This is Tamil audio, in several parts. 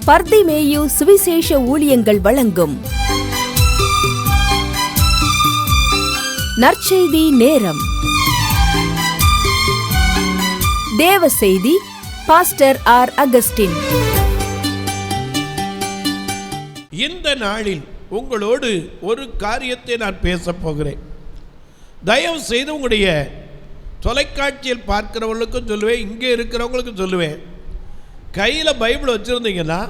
பர்திமேயு சுவிசேஷ ஊழியங்கள் வழங்கும் நற்செய்தி நேரம். தேவ செய்தி பாஸ்டர் ஆர். அகஸ்டின். இந்த நாளில் உங்களோடு ஒரு காரியத்தை நான் பேசப் போகிறேன். தயவு செய்து உங்களுடைய தொலைக்காட்சியில் பார்க்கிறவங்களுக்கும் சொல்லுவேன், இங்கே இருக்கிறவங்களுக்கும் சொல்லுவேன், கையில் பைபிள் வச்சுருந்தீங்கன்னா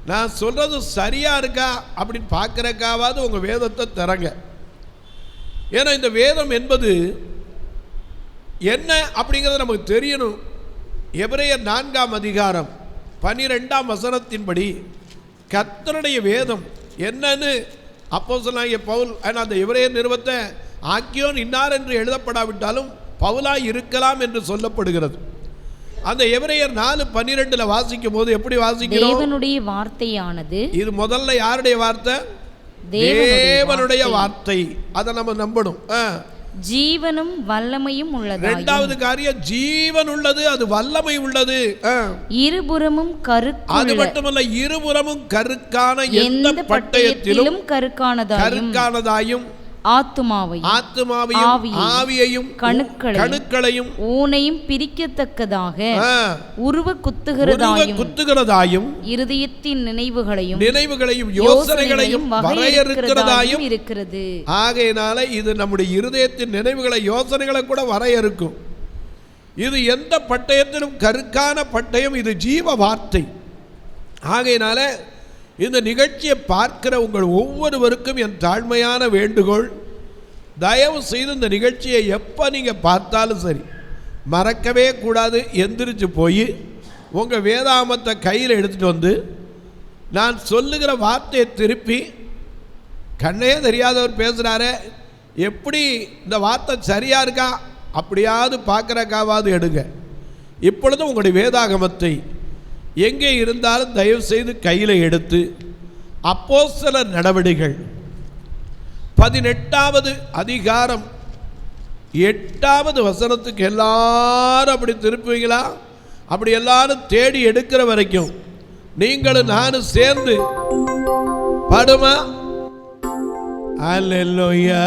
நான் சொல்கிறது சரியாக இருக்கா அப்படின்னு பார்க்குறக்காவது உங்கள் வேதத்தை தரங்க. ஏன்னா இந்த வேதம் என்பது என்ன அப்படிங்கிறது நமக்கு தெரியணும். எபிரேயர் 4ஆம் அதிகாரம் 12ஆம் வசனத்தின்படி கர்த்தருடைய வேதம் என்னன்னு அப்போஸ்தலனாகிய பவுல் அந்த எபிரேயர் நிருபத்தை ஆக்கியோன் இன்னார் என்று எழுதப்படாவிட்டாலும் பவுலாய் இருக்கலாம் என்று சொல்லப்படுகிறது. அந்த எபிரேயர் 4:12 வாசிக்கும் போது எப்படி வாசிக்கிறோம்? தேவனுடைய வார்த்தையானது, இது முதல்ல யாருடைய வார்த்தை? தேவனுடைய வார்த்தை. அதை நம்ம நம்பணும். ஜீவனும் வல்லமையும் உள்ளது. இரண்டாவது காரியம், ஜீவன் உள்ளது, அது வல்லமை உள்ளது. இருபுறமும் கருக்கு. அது மட்டுமல்ல, இருபுறமும் கருக்கான எந்த பட்டயத்திலும் கருக்கானதாயும் ஆத்துமாவையும் ஆவியையும் கணுக்களையும் ஊனையும் பிரிக்கத்தக்கதாக உருவ குத்துகிறதாயும் இருதயத்தின் நினைவுகளையும் யோசனைகளையும் வரையறுக்கிறதாயும் இருக்கிறது. ஆகையினால இது நம்முடைய இருதயத்தின் நினைவுகளை யோசனைகளை கூட வரையறுக்கும். இது எந்த பட்டயத்திலும் கருக்கான பட்டயம். இது ஜீவ வார்த்தை. ஆகையினால இந்த நிகழ்ச்சியை பார்க்கிற உங்கள் ஒவ்வொருவருக்கும் என் தாழ்மையான வேண்டுகோள், தயவு செய்து இந்த நிகழ்ச்சியை எப்போ நீங்கள் பார்த்தாலும் சரி மறக்கவே கூடாது. எந்திரிச்சு போய் உங்கள் வேதாகமத்தை கையில் எடுத்துகிட்டு வந்து நான் சொல்லுகிற வார்த்தையை திருப்பி, கண்ணே தெரியாதவர் பேசுகிறாரே எப்படி இந்த வார்த்தை சரியாக இருக்கா அப்படியாவது பார்க்குறக்காவது எடுங்க. இப்பொழுதும் உங்களுடைய வேதாகமத்தை எங்கே இருந்தாலும் தயவு செய்து கையில் எடுத்து அப்போஸ்தலர் நடவடிக்கைகள் 18ஆவது அதிகாரம் 8ஆவது வசனத்துக்கு எல்லாரும் அப்படி திருப்புவீங்களா? அப்படி எல்லாரும் தேடி எடுக்கிற வரைக்கும் நீங்களும் நானும் சேர்ந்து பாடுமா? அல்லேலூயா.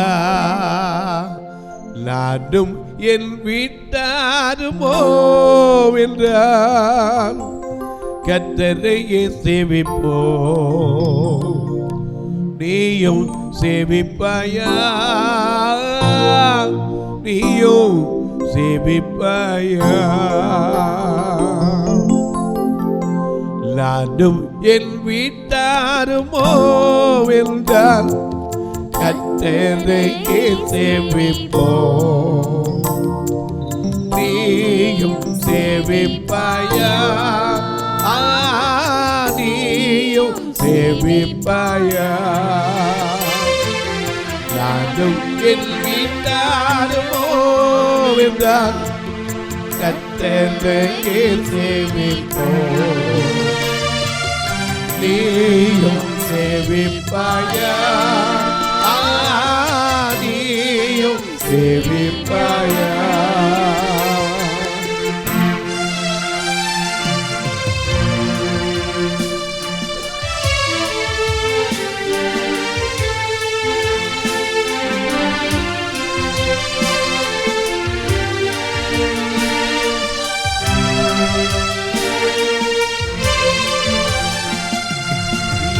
நானும் என் வீட்டாருமோ என்றால் கர்த்தரையே சேவிப்போ, நீயும் சேவிப்பாயா, நீயும் சேவிப்பாயா. நானும் என் வீட்டாருமோ என்றால் கர்த்தரையே சேவிப்போ, நீயும் சேவிப்பாயா, நீயும் சேவிப்பாயா. நானும் என் வீட்டாருமோ என்றால் கர்த்தரையே சேவிப்போ, நீயும் சேவிப்பாயா, நீயும் சேவிப்பாயா.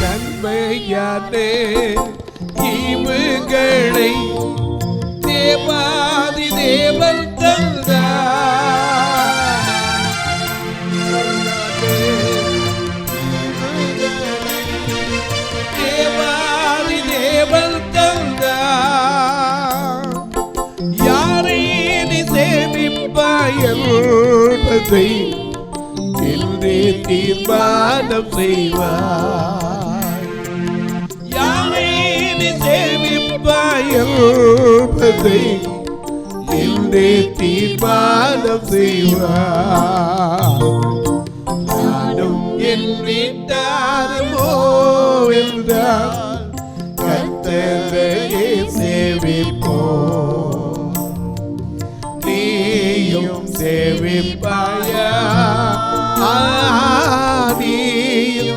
நன்மையானே ஈவுகளை தேவாதி தேவன் தந்தார். தேவாதி தேவன் தந்தார். யாரை நீ சேவிப்பாய் என்பதை என்றே தீர்மானம் செய்வார். என்பதை என்றே தீர்மானம் செய்வார். நானும் என் வீட்டாருமோ என்றால் கர்த்தரையே சேவிப்போ, நீயும் சேவிப்பாயா, நீயும்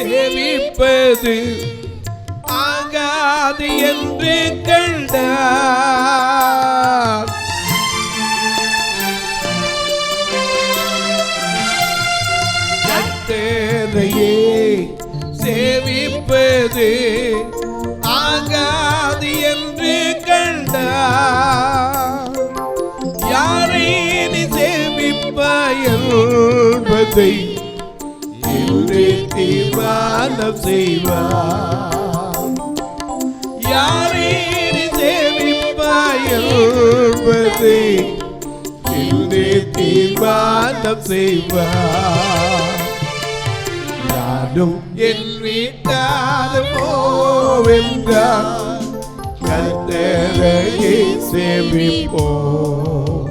சேவிப்பது ஆகாது என்று கண்டார். கர்த்தரையே சேவிப்பது ஆகாது என்று கண்டார். யாரை நீ சேவிப்பாய் என்பதை இன்று தீர்மானம் செய்வார். யாரை நீ சேவிப்பாய் என்பதை இன்று தீர்மானம் செய்வார். யாரும் என் வீட்டாரும் போவென்றார் கர்த்தரையே சேவிப்போம்.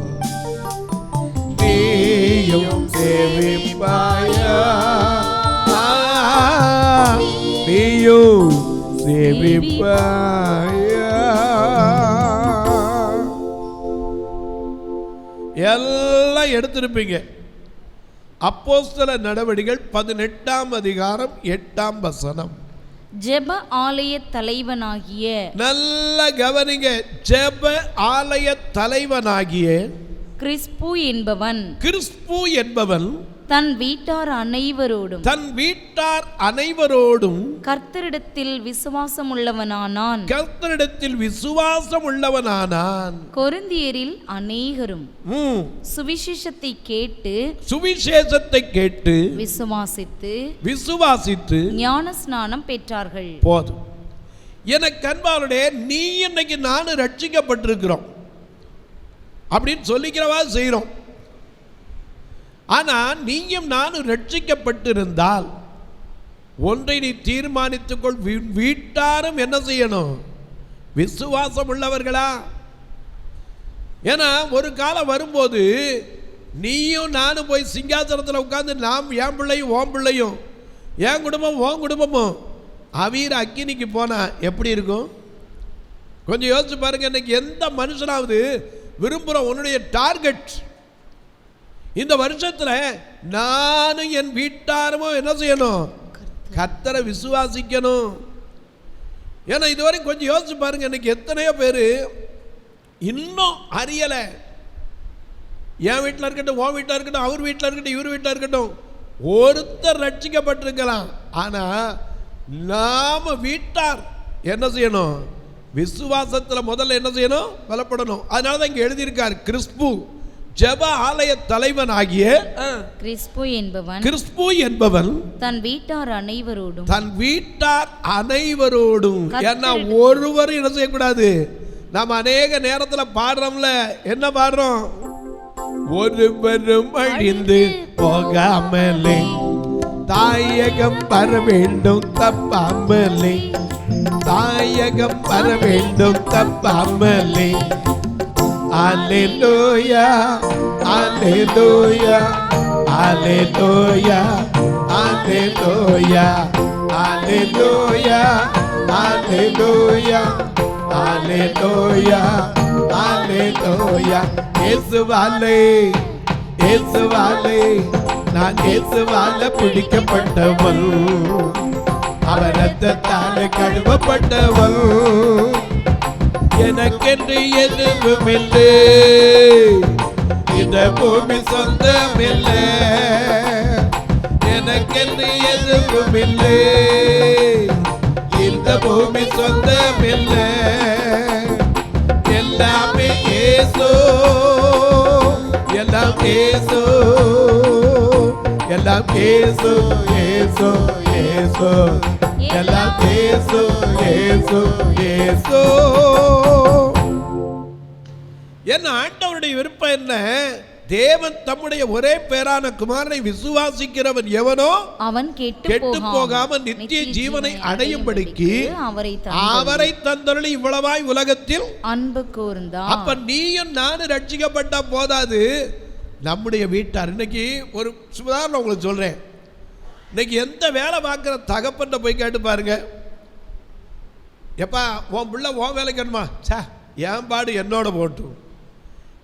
நீயும் சேவிப்பாயா? நீயும் சேவிப்பாயா? எல்லாம் எடுத்திருப்பீங்க. அப்போஸ்தலர் நடவடிக்கைகள் 18ஆம் அதிகாரம் 8ஆம் வசனம். ஜெப ஆலய தலைவனாகிய, நல்ல கவனிங்க, ஜெப ஆலய தலைவனாகிய கிறிஸ்பு என்பவன் தன் வீட்டார் அனைவரோடும் கர்த்தரிடத்தில் விசுவாசம் உள்ளவனானான். கொரிந்தியரில் அநேகரும் சுவிசேஷத்தை கேட்டு விசுவாசித்து ஞான ஸ்நானம் பெற்றார்கள். போதும். எனக்கு அன்பாளே, நீ இன்னைக்கு நானும் ரட்சிக்கப்பட்டிருக்கிறோம் அப்படின்னு சொல்லிக்கிறவா செய்கிறோம். ஆனால் நீயும் நானும் ரட்சிக்கப்பட்டிருந்தால் ஒன்றை நீ தீர்மானித்துக்கொள், வீட்டாரும் என்ன செய்யணும்? விசுவாசம் உள்ளவர்களா? ஏன்னா ஒரு காலம் வரும்போது நீயும் நானும் போய் சிங்காசனத்தில் உட்கார்ந்து நாம் என் பிள்ளையும் ஓம் பிள்ளையும் என் குடும்பம் ஓம் குடும்பமும் அவீர அக்கினிக்கு போனால் எப்படி இருக்கும்? கொஞ்சம் யோசிச்சு பாருங்க. இன்னைக்கு எந்த மனுஷனாவது விரும்புகிற உன்னுடைய டார்கெட் இந்த வருஷத்தில் நானும் என் வீட்டாரும் என்ன செய்யணும்? கர்த்தரை விசுவாசிக்கணும். ஏன்னா இதுவரை கொஞ்சம் யோசிச்சு பாருங்க. இன்னைக்கு எத்தனையோ பேர் இன்னும் அறியலை. என் வீட்டில் இருக்கட்டும், உன் வீட்டில் இருக்கட்டும், அவர் வீட்டில் இருக்கட்டும், இவர் வீட்டில் இருக்கட்டும், ஒருத்தர் ரட்சிக்கப்பட்டிருக்கலாம். ஆனால் நாம வீட்டார் என்ன செய்யணும்? விசுவாசத்தில் முதல்ல என்ன செய்யணும்? பலப்படணும். அதனால தான் இங்கே எழுதியிருக்கார், கிறிஸ்பு ஜெப ஆலய தலைவனாகிய கிறிஸ்பு என்பவன் தன் வீட்டார் அனைவரோடும். ஏன்னா ஒருவரும் என்ன செய்யக்கூடாது? நாம் அநேக நேரத்தில் பாடுறோம்ல, என்ன பாடுறோம்? ஒருவரும் அழிந்து போகாமலே தாயகம் வர வேண்டும் தப்பாமலே, தாயகம் வர வேண்டும் தப்பாமலே. அல்லேலூயா அல்லேலூயா அல்லேலூயா அல்லேலூயா அல்லேலூயா அல்லேலூயா அல்லேலூயா அல்லேலூயா. இயேசுவாலே இயேசுவாலே நான் இயேசுவால பிடிக்கப்பட்டவன், அவர் ரத்தத்தாலே கழுவப்பட்டவன். எனக்கென்று எதுவுமில்லை, இந்த பூமி சொந்தமில்லை. எனக்கென்று எதுவுமில்லை, இந்த பூமி சொந்தமில்லை. எல்லாமே இயேசு, எல்லாம் இயேசு, எல்லாம் இயேசு, இயேசு, இயேசு, எல்லாம் இயேசு, இயேசு, இயேசு. என்ன ஆண்டவருடைய விருப்பம் என்ன? தேவன் தம்முடைய ஒரே பேரான குமாரனை விசுவாசிக்கிறவன் எவனோ அவன் கெட்டு போகாமல் நித்திய ஜீவனை அடையும்படிக்கு அவரை தந்தருளி இவ்வளவாய் உலகத்தில் அன்பு கூர்ந்தார். அப்ப நீயும் நானும் ரட்சிக்கப்பட்ட போதாது, நம்முடைய வீட்டார். இன்னைக்கு ஒரு உதாரணம் உங்களுக்கு சொல்றேன். இன்னைக்கு எந்த வேலை பார்க்குற தகப்பன்ட்ட போய் கேட்டு பாருங்க, எப்பா உன் பிள்ளை உன் வேலைக்கு வரணுமா? சா என் பாடு என்னோட போட்டும்.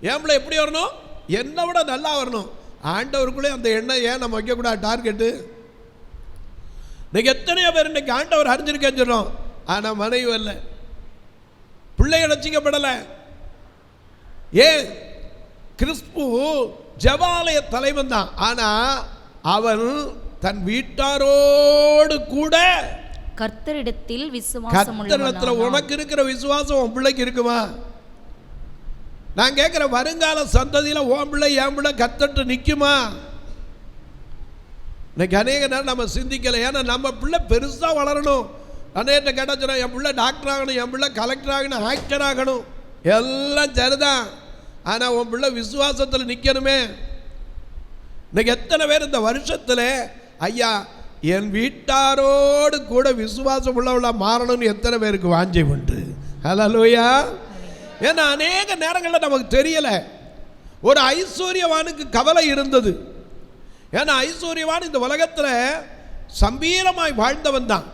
என் பிள்ளை எப்படி வரணும்? என்னை விட நல்லா வரணும். ஆண்டவருக்குள்ளே அந்த எண்ணெய் ஏன் நம்ம வைக்கக்கூடாது டார்கெட்டு? இன்னைக்கு எத்தனையோ பேர் இன்னைக்கு ஆண்டவர் அறிஞ்சிருக்கேன்னு சொல்றோம், ஆனா மனைவி அல்ல, பிள்ளைகள் ரட்சிக்கப்படலை. ஏன்? கிறிஸ்து ஜெபாலய தலைவன் தான், ஆனா அவன் தன் வீட்டாரோடு கூட கர்த்தரிடத்தில் கர்த்தரிடத்துல உனக்கு இருக்கிற விசுவாசம் உன் பிள்ளைக்கு இருக்குமா? நான் கேட்கிற வருங்கால சந்ததியில உன் பிள்ளை என் பிள்ளை கர்த்தர்ட்ட நிக்குமா? இன்னைக்கு அநேக நேரம் நம்ம சிந்திக்கல. ஏன்னா நம்ம பிள்ளை பெருசா வளரணும். அநேகிட்ட கேட்டால் சொல்ல, என் பிள்ளை டாக்டர் ஆகணும், என் பிள்ளை கலெக்டர் ஆகணும், ஆக்டர் ஆகணும், எல்லாம் சரிதான். ஆனா உன் பிள்ளை விசுவாசத்தில் நிக்கணுமே. இன்னைக்கு எத்தனை பேர் இந்த வருஷத்துல ஐயா என் வீட்டாரோடு கூட விசுவாசம் உள்ளவளா மாறணும்னு எத்தனை பேருக்கு வாஞ்சை உண்டு? ஹல்லேலூயா. ஏன்னா அநேக நேரங்களில் நமக்கு தெரியல. ஒரு ஐஸ்வர்யவானுக்கு கவலை இருந்தது. ஏன்னா ஐஸ்வர்யவான் இந்த உலகத்தில் சம்பீரமாய் வாழ்ந்தவன் தான்.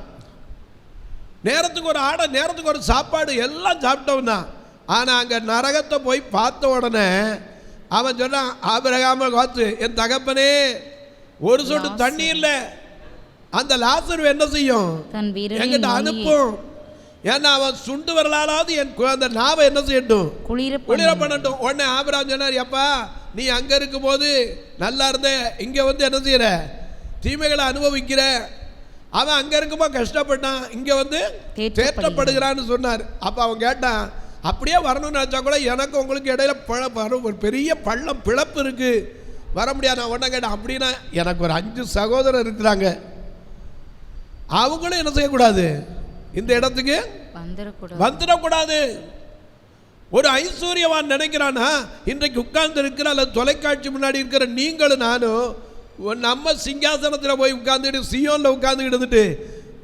நேரத்துக்கு ஒரு ஆடை, நேரத்துக்கு ஒரு சாப்பாடு எல்லாம் சாப்பிட்டவன் தான். ஆனால் அங்கே நரகத்தை போய் பார்த்த உடனே அவன் சொன்னான், ஆபிரகாமை பார்த்து, என் தகப்பனே ஒரு சொட்டு தண்ணி இல்லை, அந்த லாசரு என்ன செய்யும்? என்கிட்ட அனுப்பும். ஏன்னா அவன் சுண்டு வரலாலாவது என் அந்த நாவை என்ன செய்யட்டும்? குளிர பண்ணட்டும். உடனே ஆபிரகாம் சொன்னார், எப்பா நீ அங்கே இருக்கும் போது நல்லா இருந்த, இங்கே வந்து என்ன செய்யற? தீமைகளை அனுபவிக்கிற. அவன் அங்கே இருக்கும்போது கஷ்டப்பட்டான், இங்கே வந்து தேற்றப்படுகிறான்னு சொன்னார். அப்போ அவன் கேட்டான், அப்படியே வரணும்னு நினச்சா கூட எனக்கு உங்களுக்கு இடையில ஒரு பெரிய பள்ளம் பிளப்பு இருக்கு, வர முடியாது. நான் உடனே கேட்டேன், அப்படின்னா எனக்கு ஒரு 5 சகோதரர் இருக்கிறாங்க, அவங்களும் என்ன செய்யக்கூடாது? இந்த இடத்துக்கு வந்துடக்கூடாது. ஒரு ஐஸ்வர்யவான் நினைக்கிறானா, இன்றைக்கு உட்கார்ந்து இருக்கிற அல்லது தொலைக்காட்சி முன்னாடி இருக்கிற நீங்களும் நானும் நம்ம சிங்காசனத்தில் போய் உட்கார்ந்துட்டு சியோனில் உட்கார்ந்துக்கிட்டு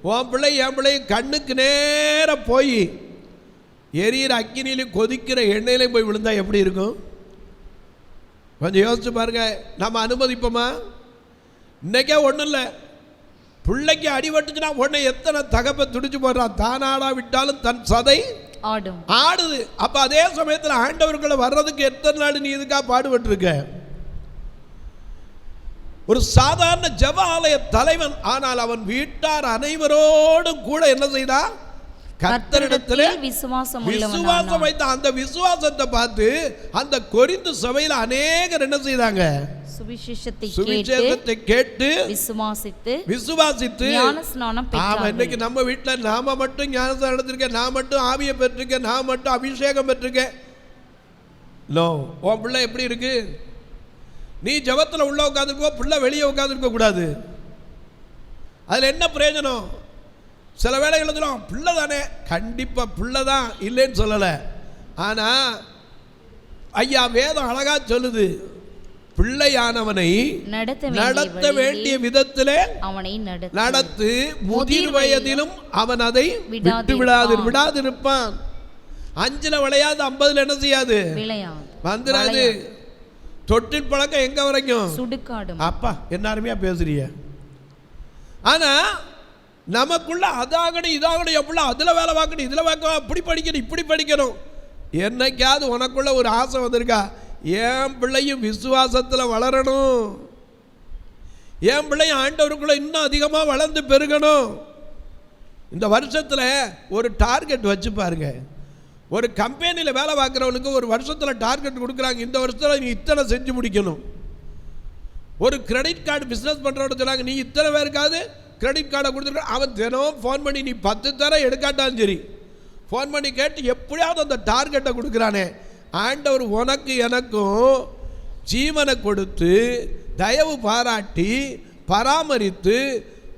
உன் பிள்ளை என் பிள்ளை கண்ணுக்கு நேராக போய் எரியிற அக்கினிலையும் கொதிக்கிற எண்ணெயிலையும் போய் விழுந்தா எப்படி இருக்கும்? கொஞ்சம் யோசிச்சு பாருங்க. நம்ம அனுமதிப்போமா? இன்னைக்கே ஒன்றும் இல்லை, பிள்ளைக்கு அடிபட்டுச்சுன்னா உடனே எத்தனை தகப்ப துடிச்சு போடுறான். தானாடா விட்டாலும் தன் சதை ஆடுது. அப்ப அதே சமயத்தில் ஆண்டவர்களை வர்றதுக்கு எத்தனை நாள் நீ இதுக்காக பாடுபட்டு இருக்க? ஒரு சாதாரண ஜெப ஆலய தலைவன், ஆனால் அவன் வீட்டார் அனைவரோடும் கூட என்ன செய்தா? கர்த்தரிடத்திலே விசுவாசம் வைத்த அந்த விசுவாசத்தை பார்த்து அந்த கொரிந்து சபையில் அநேகர் என்ன செய்தாங்க? சுவிசேஷத்தை கேட்டு விசுவாசித்து ஞானஸ்நானம் பெற்றார்கள். இன்னைக்கு நம்ம வீட்டில் நாம மட்டும் ஞானஸ்நானம் எடுத்திருக்கேன், நான் மட்டும் ஆவியை பெற்றிருக்கேன், நான் மட்டும் அபிஷேகம் பெற்றிருக்கேன். நோ, உன் பிள்ளை எப்படி இருக்கு? நீ ஜபத்தில் உள்ள உட்காந்துருக்கோ, பிள்ளை வெளியே உட்காந்துருக்க கூடாது. அதில் என்ன பிரயோஜனம்? சில வேளைகள் எழுதுறோம், பிள்ளை தானே, கண்டிப்பாக பிள்ளை தான், இல்லைன்னு சொல்லலை. ஆனால் ஐயா வேதம் அழகா சொல்லுது, பிள்ளையானவனை நடத்த வேண்டிய விதத்திலே அவனை நடத்து, முதிர் வயதிலும் அவன் அதை விடாதிருப்பான். 5ல் விளையாது, 50ல் என்ன செய்யாது? வந்துடாது. தொட்டில் பழக்கம் எங்க வரைக்கும்? சுடுகாடு. அப்பா என்ன அருமையா பேசுறிய. ஆனா நமக்குள்ள அதாகணும் இதாகணும், எப்படில அதுல வேலை பார்க்கணும், இதுல பார்க்கணும், அப்படி படிக்கணும், இப்படி படிக்கணும். என்னைக்காவது உனக்குள்ள ஒரு ஆசை வந்திருக்கா? என் பிள்ளையும் விசுவாசத்தில் வளரணும், என் பிள்ளையும் ஆண்டவருக்குள்ள இன்னும் அதிகமாக வளர்ந்து பெருகணும். இந்த வருஷத்தில் ஒரு டார்கெட் வச்சு பாருங்க. ஒரு கம்பெனியில் வேலை பார்க்குறவனுக்கு ஒரு வருஷத்தில் டார்கெட் கொடுக்குறாங்க, இந்த வருஷத்தில் நீ இத்தனை செஞ்சு முடிக்கணும். ஒரு கிரெடிட் கார்டு பிஸ்னஸ் பண்ணுறவங்க சொன்னாங்க, நீ இத்தனை பேருக்காவது கிரெடிட் கார்டை கொடுத்துருக்க. அவன் தினமும் ஃபோன் பண்ணி நீ 10 தரம் எடுக்காட்டாலும் சரி ஃபோன் பண்ணி கேட்டு எப்படியாவது அந்த டார்கெட்டை கொடுக்குறானே. ஆண்டவர் உனக்கு எனக்கும் ஜீவனை கொடுத்து தயவு பாராட்டி பராமரித்து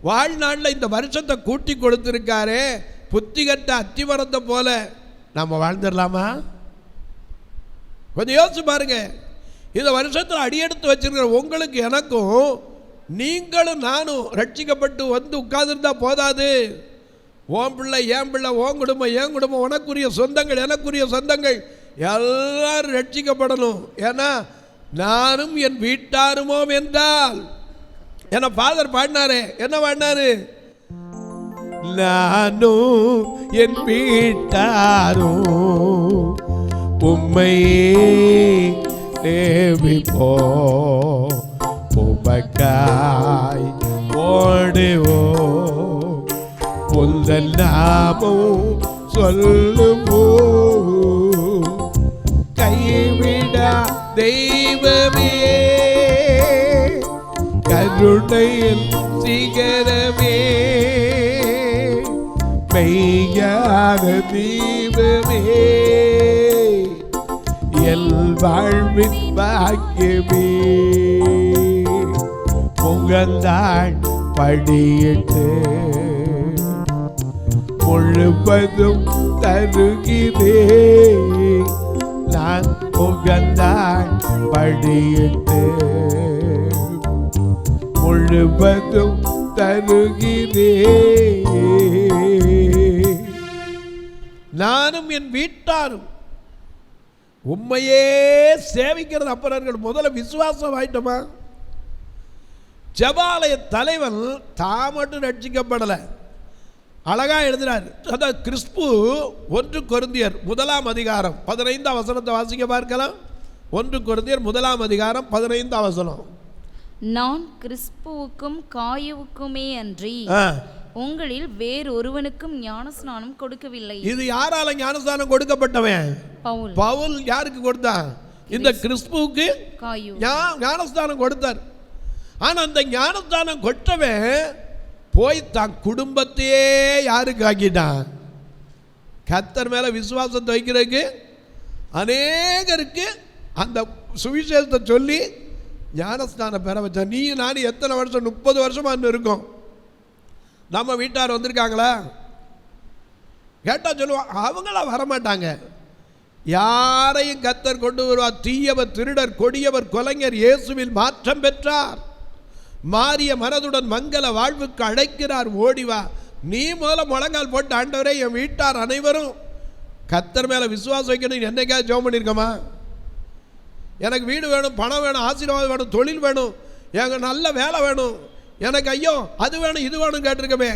வாழ்நாளில் இந்த வருஷத்தை கூட்டி கொடுத்துருக்காரே. புத்தி கட்ட அத்திமரத்தை போல நம்ம வாழ்ந்துடலாமா? கொஞ்சம் யோசிச்சு பாருங்க. இந்த வருஷத்தில் அடியெடுத்து வச்சிருக்கிற உங்களுக்கு எனக்கும், நீங்களும் நானும் ரட்சிக்கப்பட்டு வந்து உட்கார்ந்துருந்தா போதாது. ஓம் பிள்ளை என் பிள்ளை, ஓன் குடும்பம் என் குடும்பம், உனக்குரிய சொந்தங்கள் எனக்குரிய சொந்தங்கள் எல்லாரும் ரட்சிக்கப்படணும். ஏன்னா நானும் என் வீட்டாருமோம் என்றால், என்ன ஃபாதர் பாடினாரே, என்ன பாடினாரு? நானும் என் வீட்டாரும் உம்மையே சேவிப்போ, உமக்காய் ஓடுவோ. அதெல்லாமும் சொல்லுவோ கைவிடா தெய்வமே கருணையில் சிகரமே மெய்யான தீபமே எல் வாழ்வின் பாக்கியமே முகந்தாள் படியிட்டு முழுவதும் தருகிறே நான் முகந்தாள் படியிட்டு முழுவதும் தருகிறே நானும் என் வீட்டாரும் உண்மையே சேவிக்கிறது. அப்பறர்கள் முதல்ல விசுவாசம் ஆயிட்டோமா? ஜெபாலய தலைவன் தான் மட்டும் ரட்சிக்கப்படலை. அழகா எழுதினார். அதாவது கிறிஸ்து 1 கொரிந்தியர் 1 அதிகாரம் 15 வசனத்தை வாசிக்க பார்க்கலாம். 1 கொரிந்தியர் 1 அதிகாரம் 15 வசனம். நான் கிறிஸ்துவுக்கும் காயுவுக்குமே அன்றி உங்களில் வேறொருவனுக்கும் ஞானஸ்நானம் கொடுக்கவில்லை. இது யாரால ஞானஸ்நானம் கொடுக்கப்பட்டவன்? பவுல். பவுல் யாருக்கு கொடுத்தான்? இந்த கிறிஸ்துவுக்கு ஞானஸ்நானம் கொடுத்தார். ஆனா அந்த ஞானஸ்நானம் கொட்டவன் போய் தான் குடும்பத்தையே யாருக்கு ஆக்கிட்டான்? கர்த்தர் மேல விசுவாசத்தை வைக்கிறதுக்கு அநேகருக்கு அந்த சுவிசேஷத்தை சொல்லி ஞானஸ்நானம் பெற வச்சான். நீ நானும் எத்தனை வருஷம்? 30 வருஷமா இருக்கோம். நம்ம வீட்டார் வந்திருக்காங்களா கேட்டா சொல்லுவான், அவங்களா வரமாட்டாங்க. யாரையும் கர்த்தர் கொண்டு வருவார். தீயவர், திருடர், கொடியவர், கொலைஞர் இயேசுவில் மாற்றம் பெற்றார். மாறிய மனதுடன் மங்கள வாழ்வுக்கு அழைக்கிறார். ஓடிவா. நீ முதல்ல முழங்கால் போட்டு, ஆண்டவரே என் வீட்டார் அனைவரும் கர்த்தர் மேல விசுவாசம் வைக்கணும். என்னைக்காவது ஜெபம் பண்ணியிருக்கோமா? எனக்கு வீடு வேணும், பணம் வேணும், ஆசீர்வாதம் வேணும், தொழில் வேணும், எனக்கு நல்ல வேலை வேணும், எனக்கு ஐயோ அது வேணும் இது வேணும் கேட்டிருக்கமே.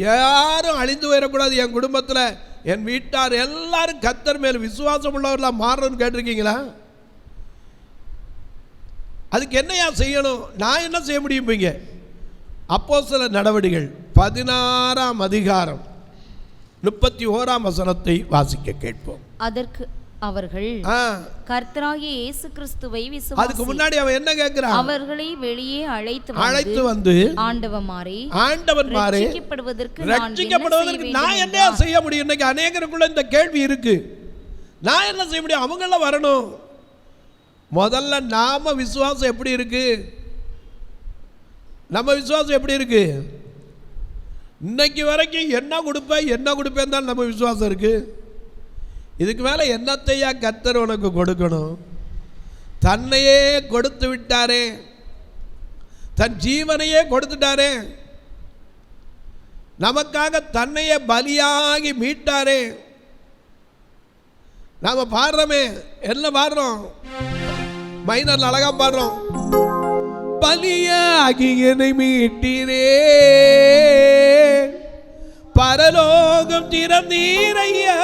யாரும் அழிந்து போயிடக்கூடாது. என் குடும்பத்தில் என் வீட்டார் எல்லாரும் கர்த்தர் மேல் விசுவாசம் உள்ளவர்களாக மாறணும்னு கேட்டிருக்கீங்களா? அதுக்கு என்னையா செய்யணும்? நான் என்ன செய்ய முடியும்? இங்கே அப்போஸ்தலர் நடவடிக்கைகள் 16 அதிகாரம் 31 வசனத்தை வாசிக்க கேட்போம். அதற்கு அவர்கள் கர்த்தராகிய இயேசு கிறிஸ்துவை விசுவாசி. அதுக்கு முன்னாடி அவன் என்ன கேட்கிறான்? அவர்களை வெளியே அழைத்து வந்து ஆண்டவர் மாறி ரட்சிக்கப்படுவதற்கு நான் என்ன செய்ய முடியும்? இன்னைக்கு அநேகருக்குள்ள இந்த கேள்வி இருக்கு. நான் என்ன செய்ய முடியும்? அவங்கள வரணும். முதல்ல நாம விசுவாசம் எப்படி இருக்கு? நம்ம விசுவாசம் எப்படி இருக்கு? இன்னைக்கு வரைக்கும் என்ன கொடுப்பேன் தான் நம்ம விசுவாசம் இருக்கு. இதுக்கு மேலே என்னத்தையா கர்த்தர் உனக்கு கொடுக்கணும்? தன்னையே கொடுத்து விட்டாரே, தன் ஜீவனையே கொடுத்துட்டாரே, நமக்காக தன்னையே பலியாகி மீட்டாரே. நாம பாடுறோமே, என்ன பாடுறோம்? மைனர் அழகா பாடுறோம். பலியாகி என்னை மீட்டீரே, பரலோகம் திறந்தீரையா,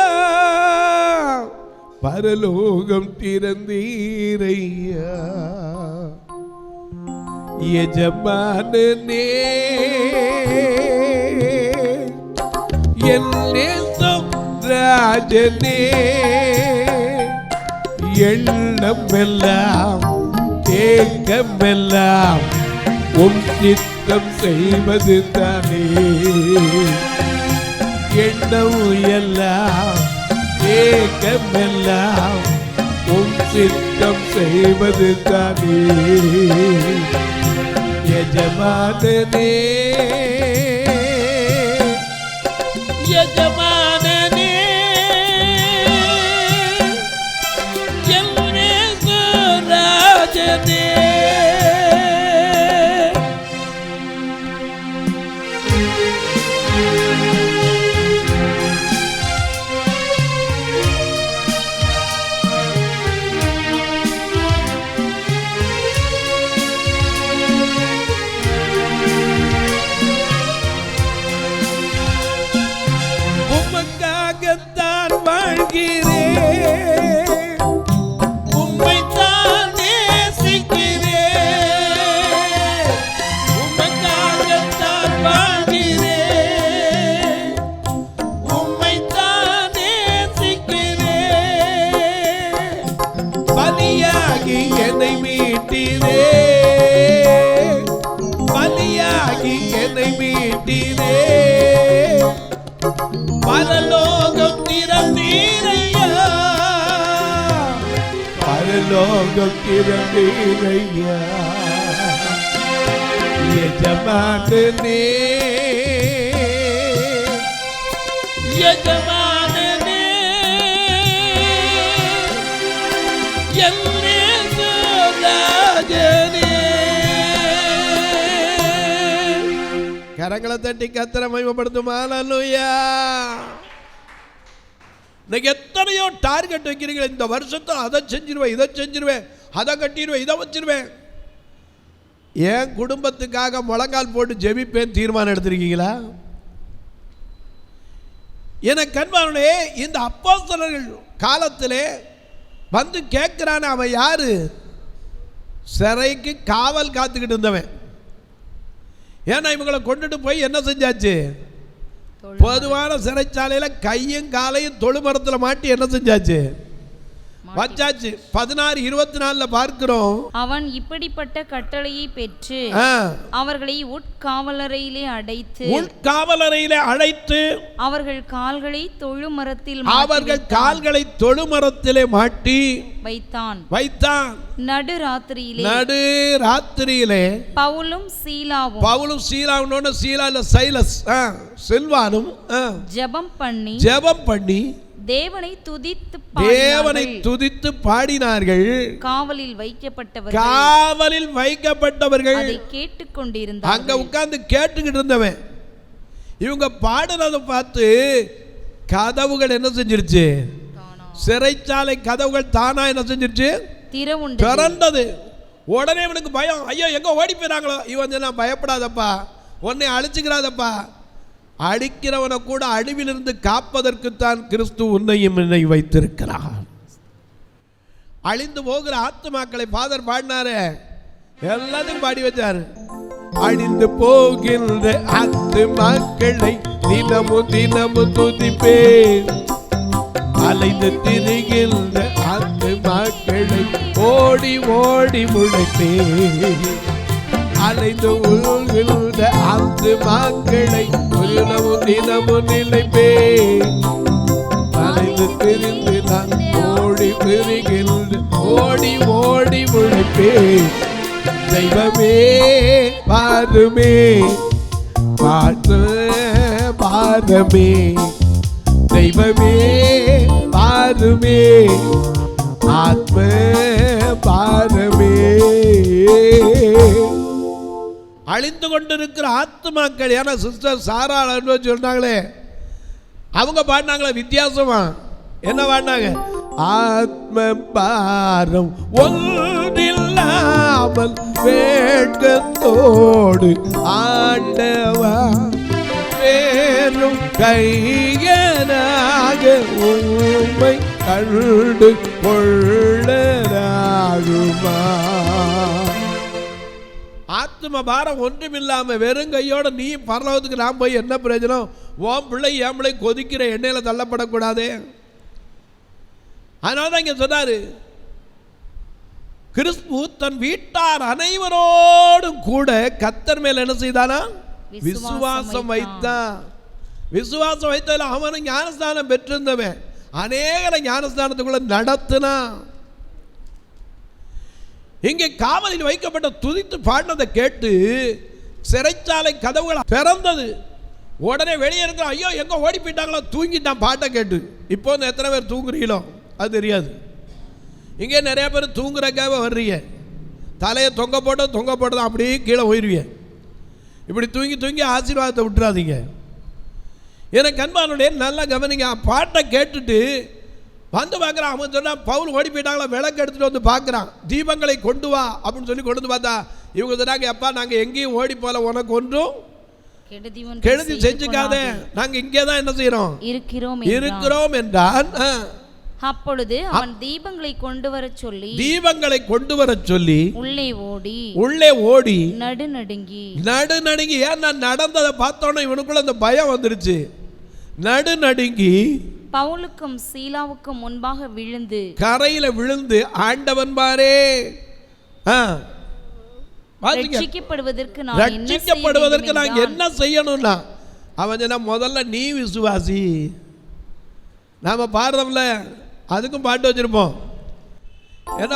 பரலோகம் திறந்தீரையா, எஜமானனே என் நேசம் ராஜனே, எண்ணமெல்லாம் தேக்கமெல்லாம் உம் சித்தம் செய்வது தானே, எண்ணம் எல்லாம் ஏக்கமெல்லாம் உம் சித்தம் செய்வது தானே, எஜமானனே எஜமானனே என் நேசம் ராஜனே. பரலோகம் திறந்தீரையா எஜமானனே எஜமானனே என்னே ராஜனே. கரங்களை தட்டி கர்த்தரை மகிமைப்படுத்தும். ஹல்லேலூயா. இன்னைக்கு எத்தனையோ டார்கெட் வைக்கிறீங்க. இந்த வருஷத்தில் அதை செஞ்சிருவேன், இதை செஞ்சிருவேன், அதை கட்டிடுவேன், இதை வச்சிருவேன். என் குடும்பத்துக்காக முழங்கால் போட்டு ஜெபிப்பேன் தீர்மானம் எடுத்திருக்கீங்களா? எனக்கு கண்பானே, இந்த அப்போஸ்தலர்கள் காலத்திலே வந்து கேட்கிறான அவன் யாரு? சிறைக்கு காவல் காத்துக்கிட்டு இருந்தவன். ஏன்னா இவங்களை கொண்டுட்டு போய் என்ன செஞ்சாச்சு? பொதுவான சிறைச்சாலையில் கையும் காலையும் தொழுமரத்தில் மாட்டி என்ன செஞ்சாச்சு? வச்சாச்சு. 16:24 பார்க்கிறோம். அவன் இப்படிப்பட்ட கட்டளையை பெற்று அவர்களை உட்காவலறையிலே அடைத்து அவர்கள் கால்களை தொழுமரத்திலே மாட்டி வைத்தான். நடுராத்திரியிலே பவுலும் சீலாவும் சில்வானும் ஜெபம் பண்ணி தேவனை துதித்து பாடினார்கள். காவலில் வைக்கப்பட்டவர்கள் அதை கேட்டுக்கொண்டிருந்தார்கள். அங்க உட்கார்ந்து கேட்டுக்கிட்டு இருந்தவன் இவங்க பாடுறதை பார்த்து கதவுகள் என்ன செஞ்சிருச்சு? சிறைச்சாலை கதவுகள் தானா என்ன செஞ்சிருச்சு? திறந்தது. உடனே இவனுக்கு பயம். ஐயோ எங்க ஓடி போயிறாங்களோ. இவன் நான் பயப்படாதப்பா, உன்னை அழிச்சுக்கிறாதப்பா, அடிக்கிறவனை கூட அழிவிலிருந்து காப்பதற்குத்தான் கிறிஸ்து உன்னையும் என்னை வைத்திருக்கிறார். அழிந்து போகிற ஆத்துமாக்களை ஃபாதர் பாடினாரு, எல்லாத்தையும் பாடி வச்சாரு. அழிந்து போகின்ற ஆத்துமாக்களை தினமும் துதிப்பேன், அலைந்து திரிகின்ற ஆத்துமாக்களை ஓடி ஓடி முளைப்பேன், அலைந்து உள்கின்ற ஆத்துமாக்களை தினமும் நிலைப்பேன், அலைந்து திரிந்து நான் ஓடி திரிகின்ற ஓடி ஓடி முளைப்பேன். தெய்வமே பாருமே பாரமே, தெய்வமே பாருமே ஆத்ம பாரமே. அழிந்து கொண்டிருக்கிற ஆத்மாக்கள். ஏன்னா சிஸ்டர் சாரா சொன்னாங்களே, அவங்க பாடினாங்களே வித்தியாசமா. என்ன பாடினாங்க? ஆத்ம பாரம் ஒன்றில்லாமல் வேட்கத்தோடு ஆண்டவா வேறும் கையனாக உம்மை கண்டு கொள்ளராகுமா. ஆத்ம பாரம் ஒன்றுமில்லாம வெறும் கையோட நீ பரலோகத்துக்கு நான் போய் என்ன பிரயோஜனம்? ஓம் பிள்ளை என் பிள்ளை கொதிக்கிற எண்ணெயில தள்ளப்படக்கூடாதே. அதனால தான் இங்க சொன்னாரு, கிறிஸ்து தன் வீட்டார் அனைவரோடும் கூட கர்த்தர் மேல் என்ன செய்தானா? விசுவாசம் வைத்தான். விசுவாசம் வைத்ததில் அவனும் ஞானஸ்தானம் பெற்றிருந்தவன் அநேகரை ஞானஸ்தானத்துக்குள்ள நடத்தினான். இங்கே காவலில் வைக்கப்பட்ட துதித்து பாடினதை கேட்டு சிறைச்சாலை கதவுகள் திறந்தது. உடனே வெளியே இருக்கிற ஐயோ எங்க ஓடி போயிட்டாங்களோ, தூங்கிட்டான் பாட்டை கேட்டு. இப்போ எத்தனை பேர் தூங்குறீங்களோ அது தெரியாது. இங்கே நிறைய பேர் தூங்குறக்காக வர்றீங்க, தலையை தொங்க போட்டு அப்படியே கீழே போயிடுவீங்க. இப்படி தூங்கி ஆசீர்வாதத்தை விட்டுறாதீங்க. எனக்கு அன்பானுடைய நல்லா கவனிங்க. பாட்டை கேட்டுட்டு வந்து பார்க்குறான். அவன் சொன்னான் பவுல் ஓடி போயிட்டாங்களா, விளக்கு எடுத்துகிட்டு வந்து பார்க்குறான். தீபங்களை கொண்டு வா அப்படின்னு சொல்லி கொண்டு வந்து பார்த்தா இவங்க சொன்னாங்க, எப்பா நாங்கள் எங்கேயும் ஓடி போல, உனக்கு ஒன்றும் கெடுதி செஞ்சுக்காத, நாங்கள் இங்கே தான் என்ன செய்யறோம் இருக்கிறோம் என்றான். அப்பொழுது அவன் தீபங்களை கொண்டு வர சொல்லி உள்ளே ஓடி நடுநடுங்கி. ஏன் நான் நடந்ததை பார்த்தோன்னே இவனுக்குள்ள அந்த பயம் வந்துருச்சு. நடுநடுங்கி பவுலுக்கும் சீலாவுக்கும் முன்பாக விழுந்து கரையில விழுந்து ஆண்டவன் பாரே ரட்சிக்கப்படுவதற்கு நான் என்ன செய்யணும்னா அவன் சொன்னா, முதல்ல நீ விசுவாசி. நாம பாடுறோம்ல, அதுக்கும் பாட்டு வச்சிருப்போம். என்ன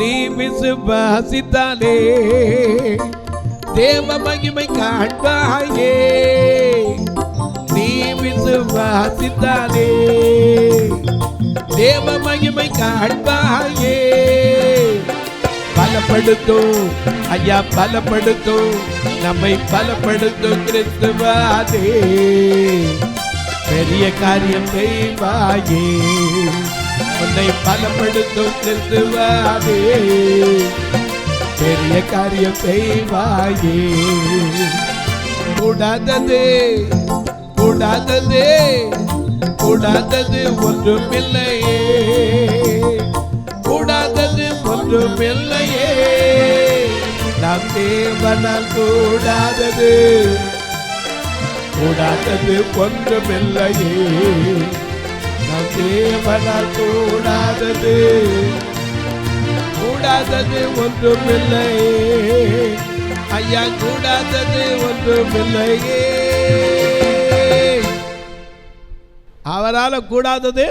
நீ விசுவாசித்தாலே தேவ மகிமை காண்பாயே, நீ விசுவாசித்தாலே தேவ மகிமை காண்பாயே. பலப்படுத்தும் ஐயா, பலப்படுத்தும் நம்மை பலப்படுத்தும் கிறிஸ்துவாதே, பெரிய காரியம் செய்வாயே, உன்னை பலப்படுத்தும் கிறிஸ்துவாதே, பெரிய காரியம் செய்வாயே. கூடாதது கூடாதது கூடாதது ஒன்றுமில்லையே, கூடாதது ஒன்றுமில்லையே, நம் தேவனால் கூடாதது கூடாதது ஒன்றுமில்லையே, நம் தேவனால் கூடாதது கூடாதது ஒன்றுமில்லையே, ஐயா கூடாதது ஒன்றுமில்லையே. அவரால் கூடாதது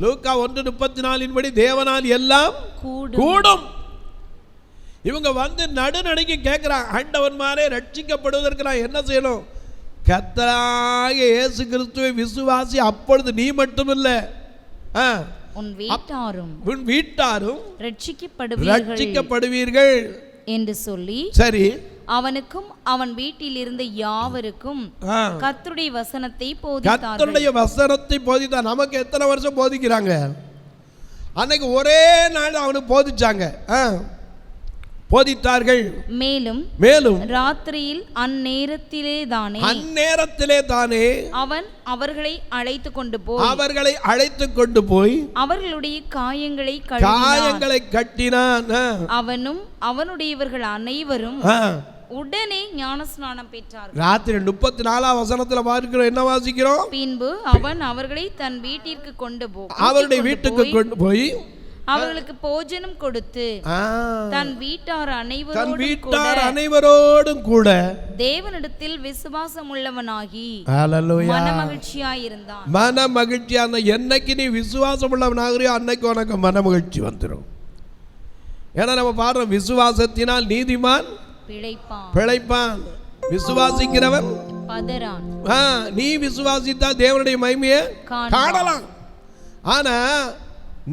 லூக்கா 1:34 படி தேவனால் எல்லாம் கூடும். இவங்க வந்து நடுநடுங்கி கேட்கிறான், ஆண்டவன்மாரே ரட்சிக்கப்படுவதற்கு நான் என்ன செய்யணும்? கர்த்தராகிய இயேசு கிறிஸ்துவை விசுவாசி, அப்பொழுது நீ மட்டுமில்ல உன் வீட்டாரும் ரட்சிக்கப்படுவீர்கள் என்று சொல்லி, சரி, அவனுக்கும் அவன் வீட்டில் இருந்த யாவருக்கும் கர்த்தருடைய வசனத்தை போதித்தார்கள். கர்த்தருடைய வசனத்தை போதித்தார். நமக்கு எத்தனை வருஷம் போதிக்கிறாங்க? அன்னைக்கு ஒரே நாள் அவனுக்கு போதிச்சாங்க, போதித்தார்கள். மேலும் மேலும் ராத்திரியில் அந்நேரத்திலே தானே அவன் அவர்களை அழைத்து கொண்டு போய் அவர்களுடைய காயங்களை கட்டினான். அவனும் அவனுடையவர்கள் அனைவரும் உடனே ஞானஸ்நானம் பெற்றார்கள். ராத்திரி 34ஆம் வசனத்துல பார்க்கிறோம், என்ன வாசிக்கிறோம்? பின்பு அவன் அவர்களை தன் வீட்டிற்கு அவருடைய வீட்டுக்கு கொண்டு போய் அவர்களுக்கு போஜனம் கொடுத்து தன் வீட்டார் அனைவரோடும் கூட தேவனிடத்தில் விசுவாசம் உள்ளவனாகி மனமகிழ்ச்சியாயிருந்தான். மனமகிழ்ச்சியான என்னைக்கு நீ விசுவாசம் உள்ளவனாகிறியோ அன்னைக்கு உனக்கு மனமகிழ்ச்சி வந்துடும். ஏன்னா நம்ம பாடுறோம், விசுவாசத்தினால் நீதிமான் பிழைப்பான், விசுவாசிக்கிறவன் பதறான். நீ விசுவாசித்தால் தேவனுடைய மகிமையை காணலாம். ஆனா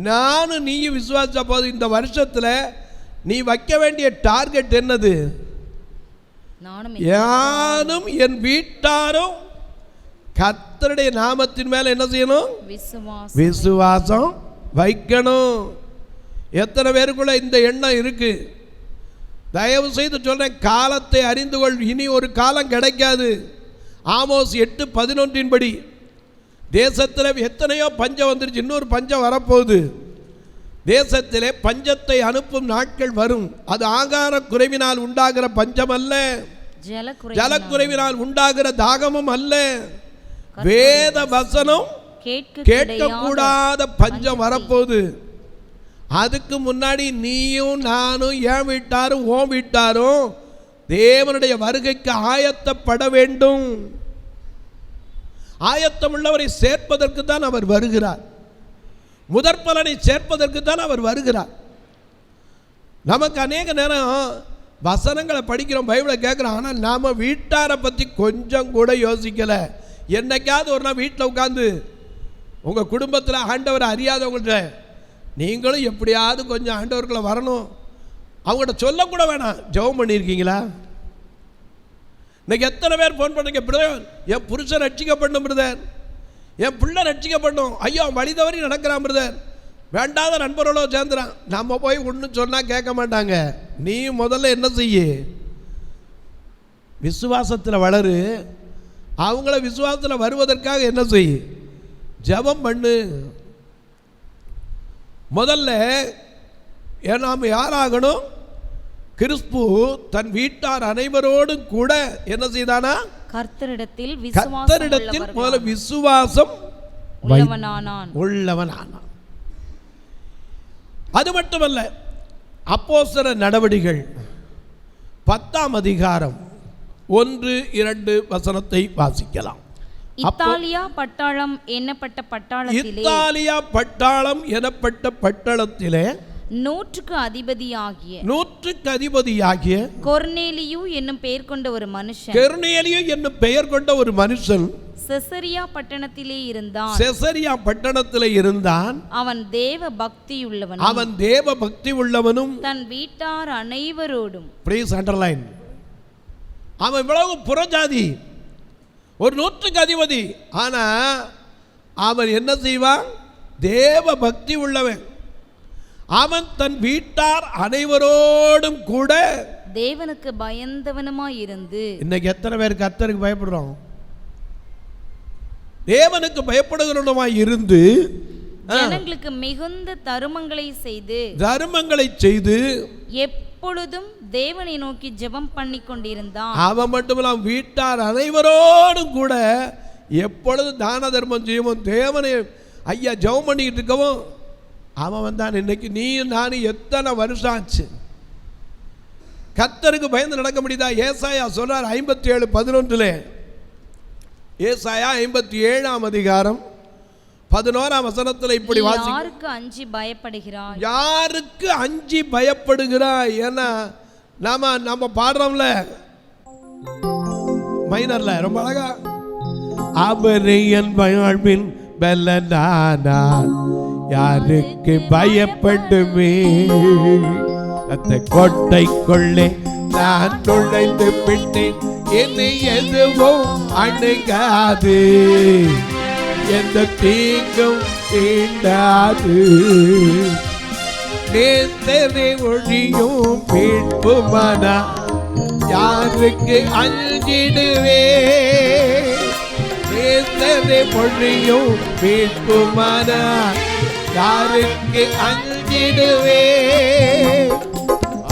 நானும் நீயும் விசுவாசிச்ச போது இந்த வருஷத்துல நீ வைக்க வேண்டிய டார்கெட் என்னது? யானும் என் வீட்டாரும் கர்த்தருடைய நாமத்தின் மேல என்ன செய்யணும்? விசுவாசம் வைக்கணும். எத்தனை பேருக்குள்ள இந்த எண்ணம் இருக்கு? தயவு செய்து சொல்றேன், காலத்தை அறிந்து கொள், இனி ஒரு காலம் கிடைக்காது. ஆமோஸ் 8:11 படி தேசத்தில் எத்தனையோ பஞ்சம் வந்துருச்சு, இன்னொரு பஞ்சம் வரப்போகுது. தேசத்திலே பஞ்சத்தை அனுப்பும் நாட்கள் வரும். அது ஆகார குறைவினால் உண்டாகிற பஞ்சம் அல்ல, ஜலக்குறைவினால் உண்டாகிற தாகமும் அல்ல, வேத வசனம் கேட்கக்கூடாத பஞ்சம் வரப்போகுது. அதுக்கு முன்னாடி நீயும் நானும் என் வீட்டாரும் ஓம் வீட்டாரும் தேவனுடைய வருகைக்கு ஆயத்தப்பட வேண்டும். ஆயத்தம் உள்ளவரை சேர்ப்பதற்கு தான் அவர் வருகிறார். முதற் பலனை சேர்ப்பதற்கு தான் அவர் வருகிறார். நமக்கு அநேக நேரம் வசனங்களை படிக்கிறோம், பைபிளை கேட்குறோம், ஆனால் நாம் வீட்டாரை பற்றி கொஞ்சம் கூட யோசிக்கலை. என்னைக்காவது ஒரு நாள் வீட்டில் உட்காந்து உங்கள் குடும்பத்தில் ஆண்டவரை அறியாதவங்கள்ட்ட நீங்களும் எப்படியாவது கொஞ்சம் ஆண்டவர்களை வரணும், அவங்கள்ட்ட சொல்லக்கூட வேணாம், ஜெபம் பண்ணியிருக்கீங்களா? இன்னைக்கு எத்தனை பேர் ஃபோன் பண்ணுங்க, பிரதர் என் புருஷன் ரட்சிக்கப்படணும், பிரதர் என் பிள்ளை ரட்சிக்கப்படணும், ஐயோ வழி தவறி நடக்கிறான், பிரதர் வேண்டாத நண்பர்களோ சேர்ந்துறான். நம்ம போய் ஒன்றும் சொன்னால் கேட்க மாட்டாங்க. நீ முதல்ல என்ன செய்ய? விசுவாசத்தில் வளரு. அவங்கள விசுவாசத்தில் வருவதற்காக என்ன செய்? ஜெபம் பண்ணு. முதல்ல நாம் யாராகணும்? கிறிஸ்து தன் வீட்டார் அனைவரோடும் கூட என்ன செய்தானா? கர்த்தரிடத்தில் முதல்ல விசுவாசம் உள்ளவனானான். அது மட்டுமல்ல, அப்போஸ்தலர் நடவடிக்கைகள் 10ஆம் அதிகாரம் 1-2 வசனத்தை வாசிக்கலாம். இத்தாலியா பட்டாளம் எனப்பட்ட பட்டணத்திலே 100க்கு அதிபதியாகிய கொர்நேலியு என்னும் பெயர் கொண்ட ஒரு மனுஷன் செசரியா பட்டணத்திலே இருந்தான். அவன் தேவ பக்தி உள்ளவனும் தன் வீட்டார் அனைவரோடும். Please underline. அவன் இவ்வளவு புறஜாதி, ஒரு 100க்கு அதிபதி. ஆனா அவன் என்ன செய்வான்? தேவ பக்தி உள்ளவன். அவன் தன் வீட்டார் அனைவரோடும் கூட தேவனுக்கு பயந்தவனுமாய் இருந்து. இன்னைக்கு எத்தனை பேர் கர்த்தருக்கு பயப்படுறோம்? தேவனுக்கு பயப்படுகிறவனுமாய் இருந்து ஜனங்களுக்கு மிகுந்த தருமங்களை செய்து எப்பொழுதும் தேவனை நோக்கி ஜெபம் பண்ணி கொண்டிருந்தான். அவன் மட்டுமல்ல, வீட்டார் அனைவரோடும் கூட எப்பொழுதும் தான தர்மம் செய்யவும் தேவனை ஐயா ஜெபம் பண்ணிக்கிட்டு இருக்கவும் அவன் வந்தான். இன்னைக்கு நீ நானும் எத்தனை வருஷம் ஆச்சு கர்த்தருக்கு பயந்து நடக்க முடியுதா? ஏசாயா சொல்றார் 57:11. ஏசாயா 57ஆம் அதிகாரம் 11ஆம் வசனத்தில் இப்படி வாசி. யாருக்கு அஞ்சி பயப்படுகிறாய்? ஏன்னா நம்ம பாடுறோம்ல மைனர்ல ரொம்ப அழகா, அவரே என் வாழ்வின் பலனானார், யாருக்கு பயப்படுமே? அந்த கோட்டைக்குள்ளே நான் நுழைந்து விட்டேன், என்னை எதுவும் அணுகாது, எந்த தீங்கும் தீண்டாது. நேர்த்தரை ஒழியும் மீட்புமானா, யாருக்கு அஞ்சிடுவே? நேர்த்தரை ஒழியும் மீட்புமானா, யாருக்கு அஞ்சிடுவே?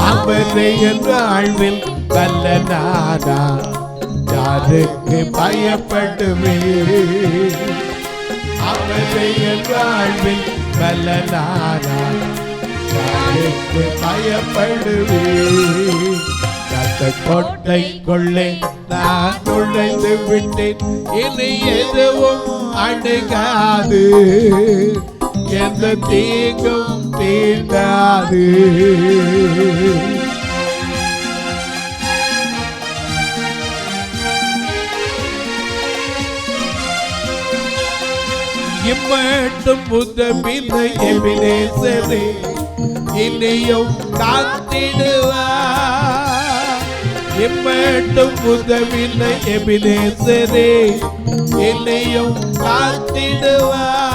அவரை என்ற வாழ்வில் வல்லனானா, யாருக்கு பயப்படுவே? அவரை என்ற வாழ்வில் வல்லனானா, யாருக்கு பயப்படுவே? அந்த கோட்டைக்குள்ளே நான் நுழைந்து விட்டேன், இனி எதுவும் அணுகாது, எந்த தீங்கும் தீண்டாது. இம்மட்டும் உதவில்லை எபினேசரே, இனியும் காத்திடுவார். இம்மட்டும் உதவில்லை எபினேசரே, இனியும் காத்திடுவார்.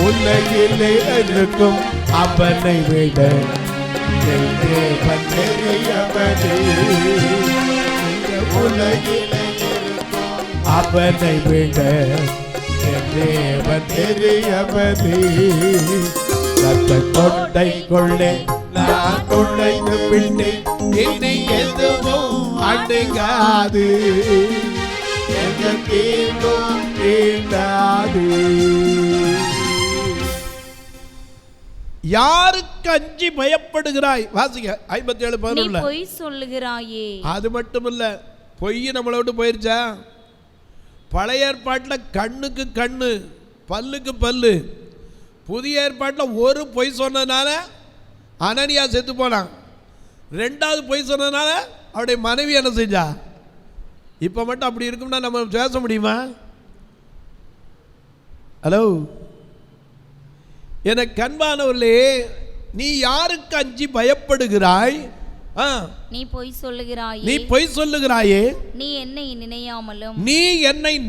உலகிலே இருக்கும் அவனை விட தேவன் பெரியவனே. உலகிலே இருக்கும் அவனை விட தேவன் பெரியவனே. அந்த கோட்டைக்குள்ளே நான் நுழைந்து விட்டேன், இனி எதுவும் அணுகாது, எந்த தீங்கும் தீண்டாது. யாருக்கு அஞ்சி பயப்படுகிறாய்? வாசிங்க 57:11. பொய் சொல்லுகிறாயே. அது மட்டும் இல்ல, பொய் நம்மளை விட்டு போயிருச்சா? பழைய ஏற்பாட்டில் கண்ணுக்கு கண்ணு, பல்லுக்கு பல்லு. புதிய ஏற்பாட்டில் ஒரு பொய் சொன்னதுனால அனனியா செத்து போனான். 2வது பொய் சொன்னதுனால அவருடைய மனைவி என்ன செஞ்சா? இப்போ மட்டும் அப்படி இருக்கும்னா நம்ம பேச முடியுமா? ஹலோ, எனக்கு அன்பானவர்களே, நீ யாருக்கு அஞ்சி பயப்படுகிறாய்? நீ பொய் சொல்லுகிறாயே. நீ என்னை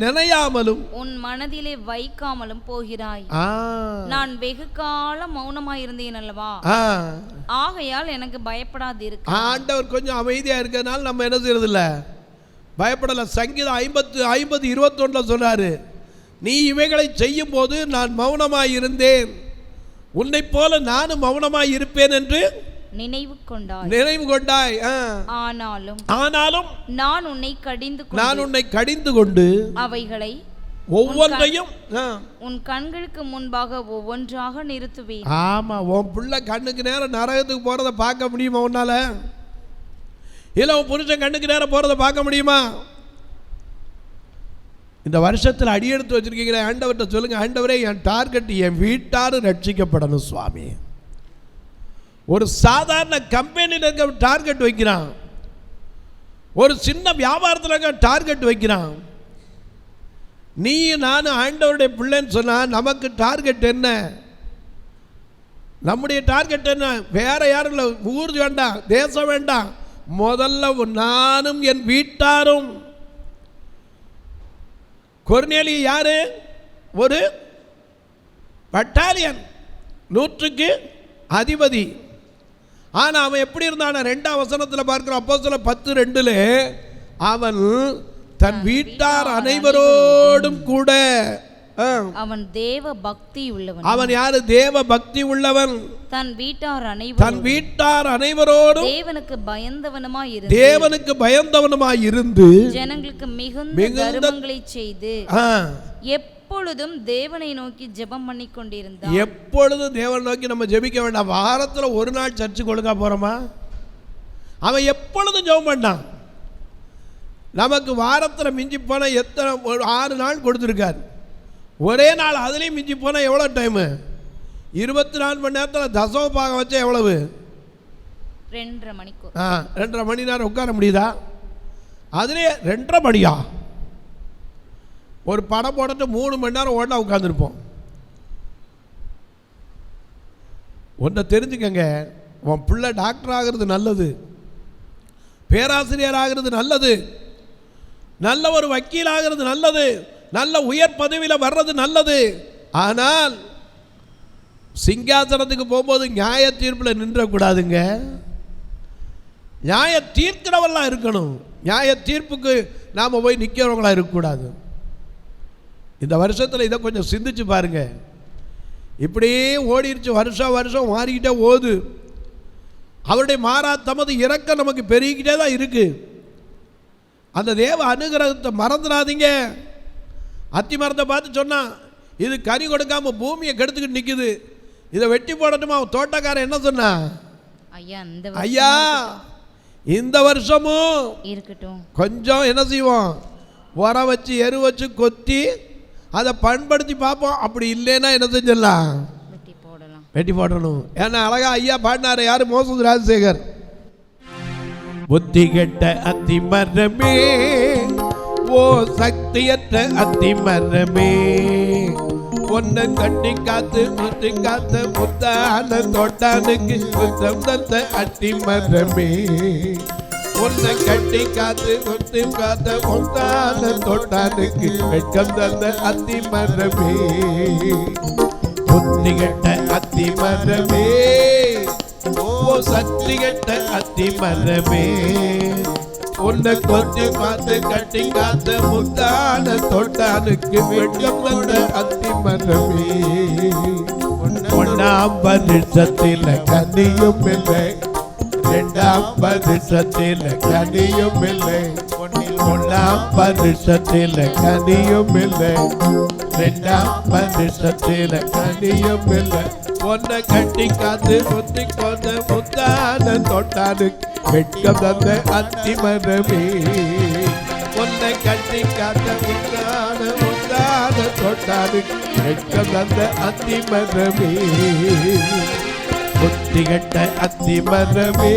நினையாமலும் உன் மனதிலே வைக்காமலும் போகிறாய். நான் வெகு காலம் மௌனமாய் இருந்தேன் அல்லவா, ஆகையால் எனக்கு பயப்படாது இருக்கு. ஆண்டவர் கொஞ்சம் அமைதியா இருக்கிறதுனால நம்ம என்ன செய்யறது இல்ல, பயப்படல. சங்கீதம் 50:21 சொல்றாரு, நீ இவைகளை செய்யும் போது நான் மௌனமாய் இருந்தேன், உன்னை போல நானும் மௌனமாய் இருப்பேன் என்று நினைவு கொண்டாய். ஆனாலும் நான் உன்னை கடிந்து கொண்டு அவைகளை ஒவ்வொன்றையும் உன் கண்களுக்கு முன்பாக ஒவ்வொன்றாக நிறுத்துவேன். ஆமா, உன் பிள்ளை கண்ணுக்கு நேரம் நரகத்துக்கு போறதை பார்க்க முடியுமா உன்னால? இல்ல உன் புருஷன் கண்ணுக்கு நேரம் போறதை பார்க்க முடியுமா? இந்த வருஷத்தில் அடியெடுத்து வச்சிருக்கீங்களே, ஆண்டவர்கிட்ட சொல்லுங்க, ஆண்டவரே என் டார்கெட் என் வீட்டாரு ரட்சிக்கப்படணும் சுவாமி. ஒரு சாதாரண கம்பெனியில் இருக்க டார்கெட் வைக்கிறான், ஒரு சின்ன வியாபாரத்தில் இருக்க டார்கெட் வைக்கிறான். நீ நானும் ஆண்டவருடைய பிள்ளைன்னு சொன்னால் நமக்கு டார்கெட் என்ன? நம்முடைய டார்கெட் என்ன? வேற யாரும் இல்லை, ஊர் வேண்டாம், தேசம் வேண்டாம், முதல்ல நானும் என் வீட்டாரும். கொர்நேலி யாரு? ஒரு பட்டாலியன், 100க்கு அதிபதி. ஆனால் அவன் எப்படி இருந்தான? 2ஆம் வசனத்தில் பார்க்கிறோம், அப்போஸ்தலர் 10:2, அவன் தன் வீட்டார் அனைவரோடும் கூட. அவன் தேவ பக்தி உள்ளவன். அவன் யாரு? தேவ பக்தி உள்ளவன். தன் வீட்டார் அனைவரோடும் தேவனுக்கு பயந்தவனுமாய் இருந்து ஜனங்களுக்கு மிகுந்த தர்மங்களை செய்து எப்பொழுதும் தேவனை நோக்கி ஜெபம் பண்ணி கொண்டிருந்தான். எப்பொழுதும் தேவனை நோக்கி நம்ம ஜெபிக்க வேண்டாம். வாரத்தில் ஒரு நாள் சர்ச்சுக்கு ஒழுங்கா போறோமா? அவன் எப்பொழுதும் ஜெபம் பண்ணான். நமக்கு வாரத்தில் மிஞ்சி போனால் எத்தனை 6 நாள் கொடுத்துருக்காரு. ஒரே நாள் அதுலேயும் மிஞ்சி போனால் எவ்வளோ டைமு? 24 மணி நேரத்தில் தசம பாகம் வச்சா எவ்வளவு? 2.5 மணிக்கு. 2.5 மணி நேரம் உட்கார முடியுதா? அதுலேயே 2.5 மணியா? ஒரு படம் போட்டுட்டு 3 மணி நேரம் ஓடா உட்காந்துருப்போம். ஒன்றை தெரிஞ்சுக்கங்க, உன் பிள்ளை டாக்டர் ஆகிறது நல்லது, பேராசிரியர் ஆகிறது நல்லது, நல்ல ஒரு வக்கீல் ஆகிறது நல்லது, நல்ல உயர் பதவியில் வர்றது நல்லது. ஆனால் சிங்காசனத்துக்கு போகும்போது நியாய தீர்ப்பில் நின்றக்கூடாதுங்க. நியாய தீர்க்கிறவர்களாக இருக்கணும். நியாய தீர்ப்புக்கு நாம் போய் நிற்கிறவங்களாக இருக்கக்கூடாது. இந்த வருஷத்தில் இதை கொஞ்சம் சிந்திச்சு பாருங்க. இப்படியே ஓடிடுச்சு, வருஷம் வருஷம் மாறிக்கிட்டே ஓது. அவருடைய மாறா தமது இறக்கம் நமக்கு பெருகிக்கிட்டே தான் இருக்கு. அந்த தேவ அனுகிரகத்தை மறந்துடாதீங்க. அத்தி மரத்தை பார்த்து சொன்னா, இது கனி கொடுக்காம பூமியை கெடுத்துக்கிட்டு நிற்குது, இதை வெட்டி போடட்டுமா? தோட்டக்காரன் என்ன சொன்னா? ஐயா இந்த வருஷமும் இருக்கட்டும், கொஞ்சம் என்ன செய்வோம், உரம் வச்சு எரு வச்சு கொத்தி அதை பண்படுத்தி பார்ப்போம். அப்படி இல்லைன்னா என்ன செஞ்சிடலாம்? வெட்டி போடணும். ஏன்னா அழகா ஐயா பாடினாரு. யாரு? மோசஸ் ராஜசேகர். புத்தி கெட்ட அத்தி மரமே, ஓ சக்தியற்ற அத்தி மரமே, ஒன்ன கட்டி காத்து முத்தி காத்த முத்தான தோட்டானுக்கு சுத்தம் தந்த அத்தி மரமே, ஒன்ன கட்டி காத்து முத்தி காத்த முத்தான தோட்டானுக்கு வெட்கம் தந்த அத்தி மரமே, புத்தி கெட்ட அத்தி மரமே, ஓ சக்தி கெட்ட அத்தி மரமே, உன்னை கொத்தி பார்த்து கட்டி காத்த முத்தான தோட்டானுக்கு வெட்கம் தந்த அத்தி மரமே, 1ஆம் வருஷத்தில் கனியும் இல்லை, 2ஆம் வருஷத்தில் கனியும் இல்லை, 1ஆம் வருஷத்தில் கனியும் இல்லை, 2ஆம் வருஷத்தில் கனியும் இல்லை, ஒன்னை கட்டி காத்து முத்தி கொண்ட முத்தான தோட்டானுக்கு வெட்கம் தந்த அத்தி மரமே, ஒன்னை கட்டி காத்த முத்தான தோட்டானுக்கு வெட்கம் தந்த அத்தி மரமே, புத்தி கெட்ட அத்தி மரமே,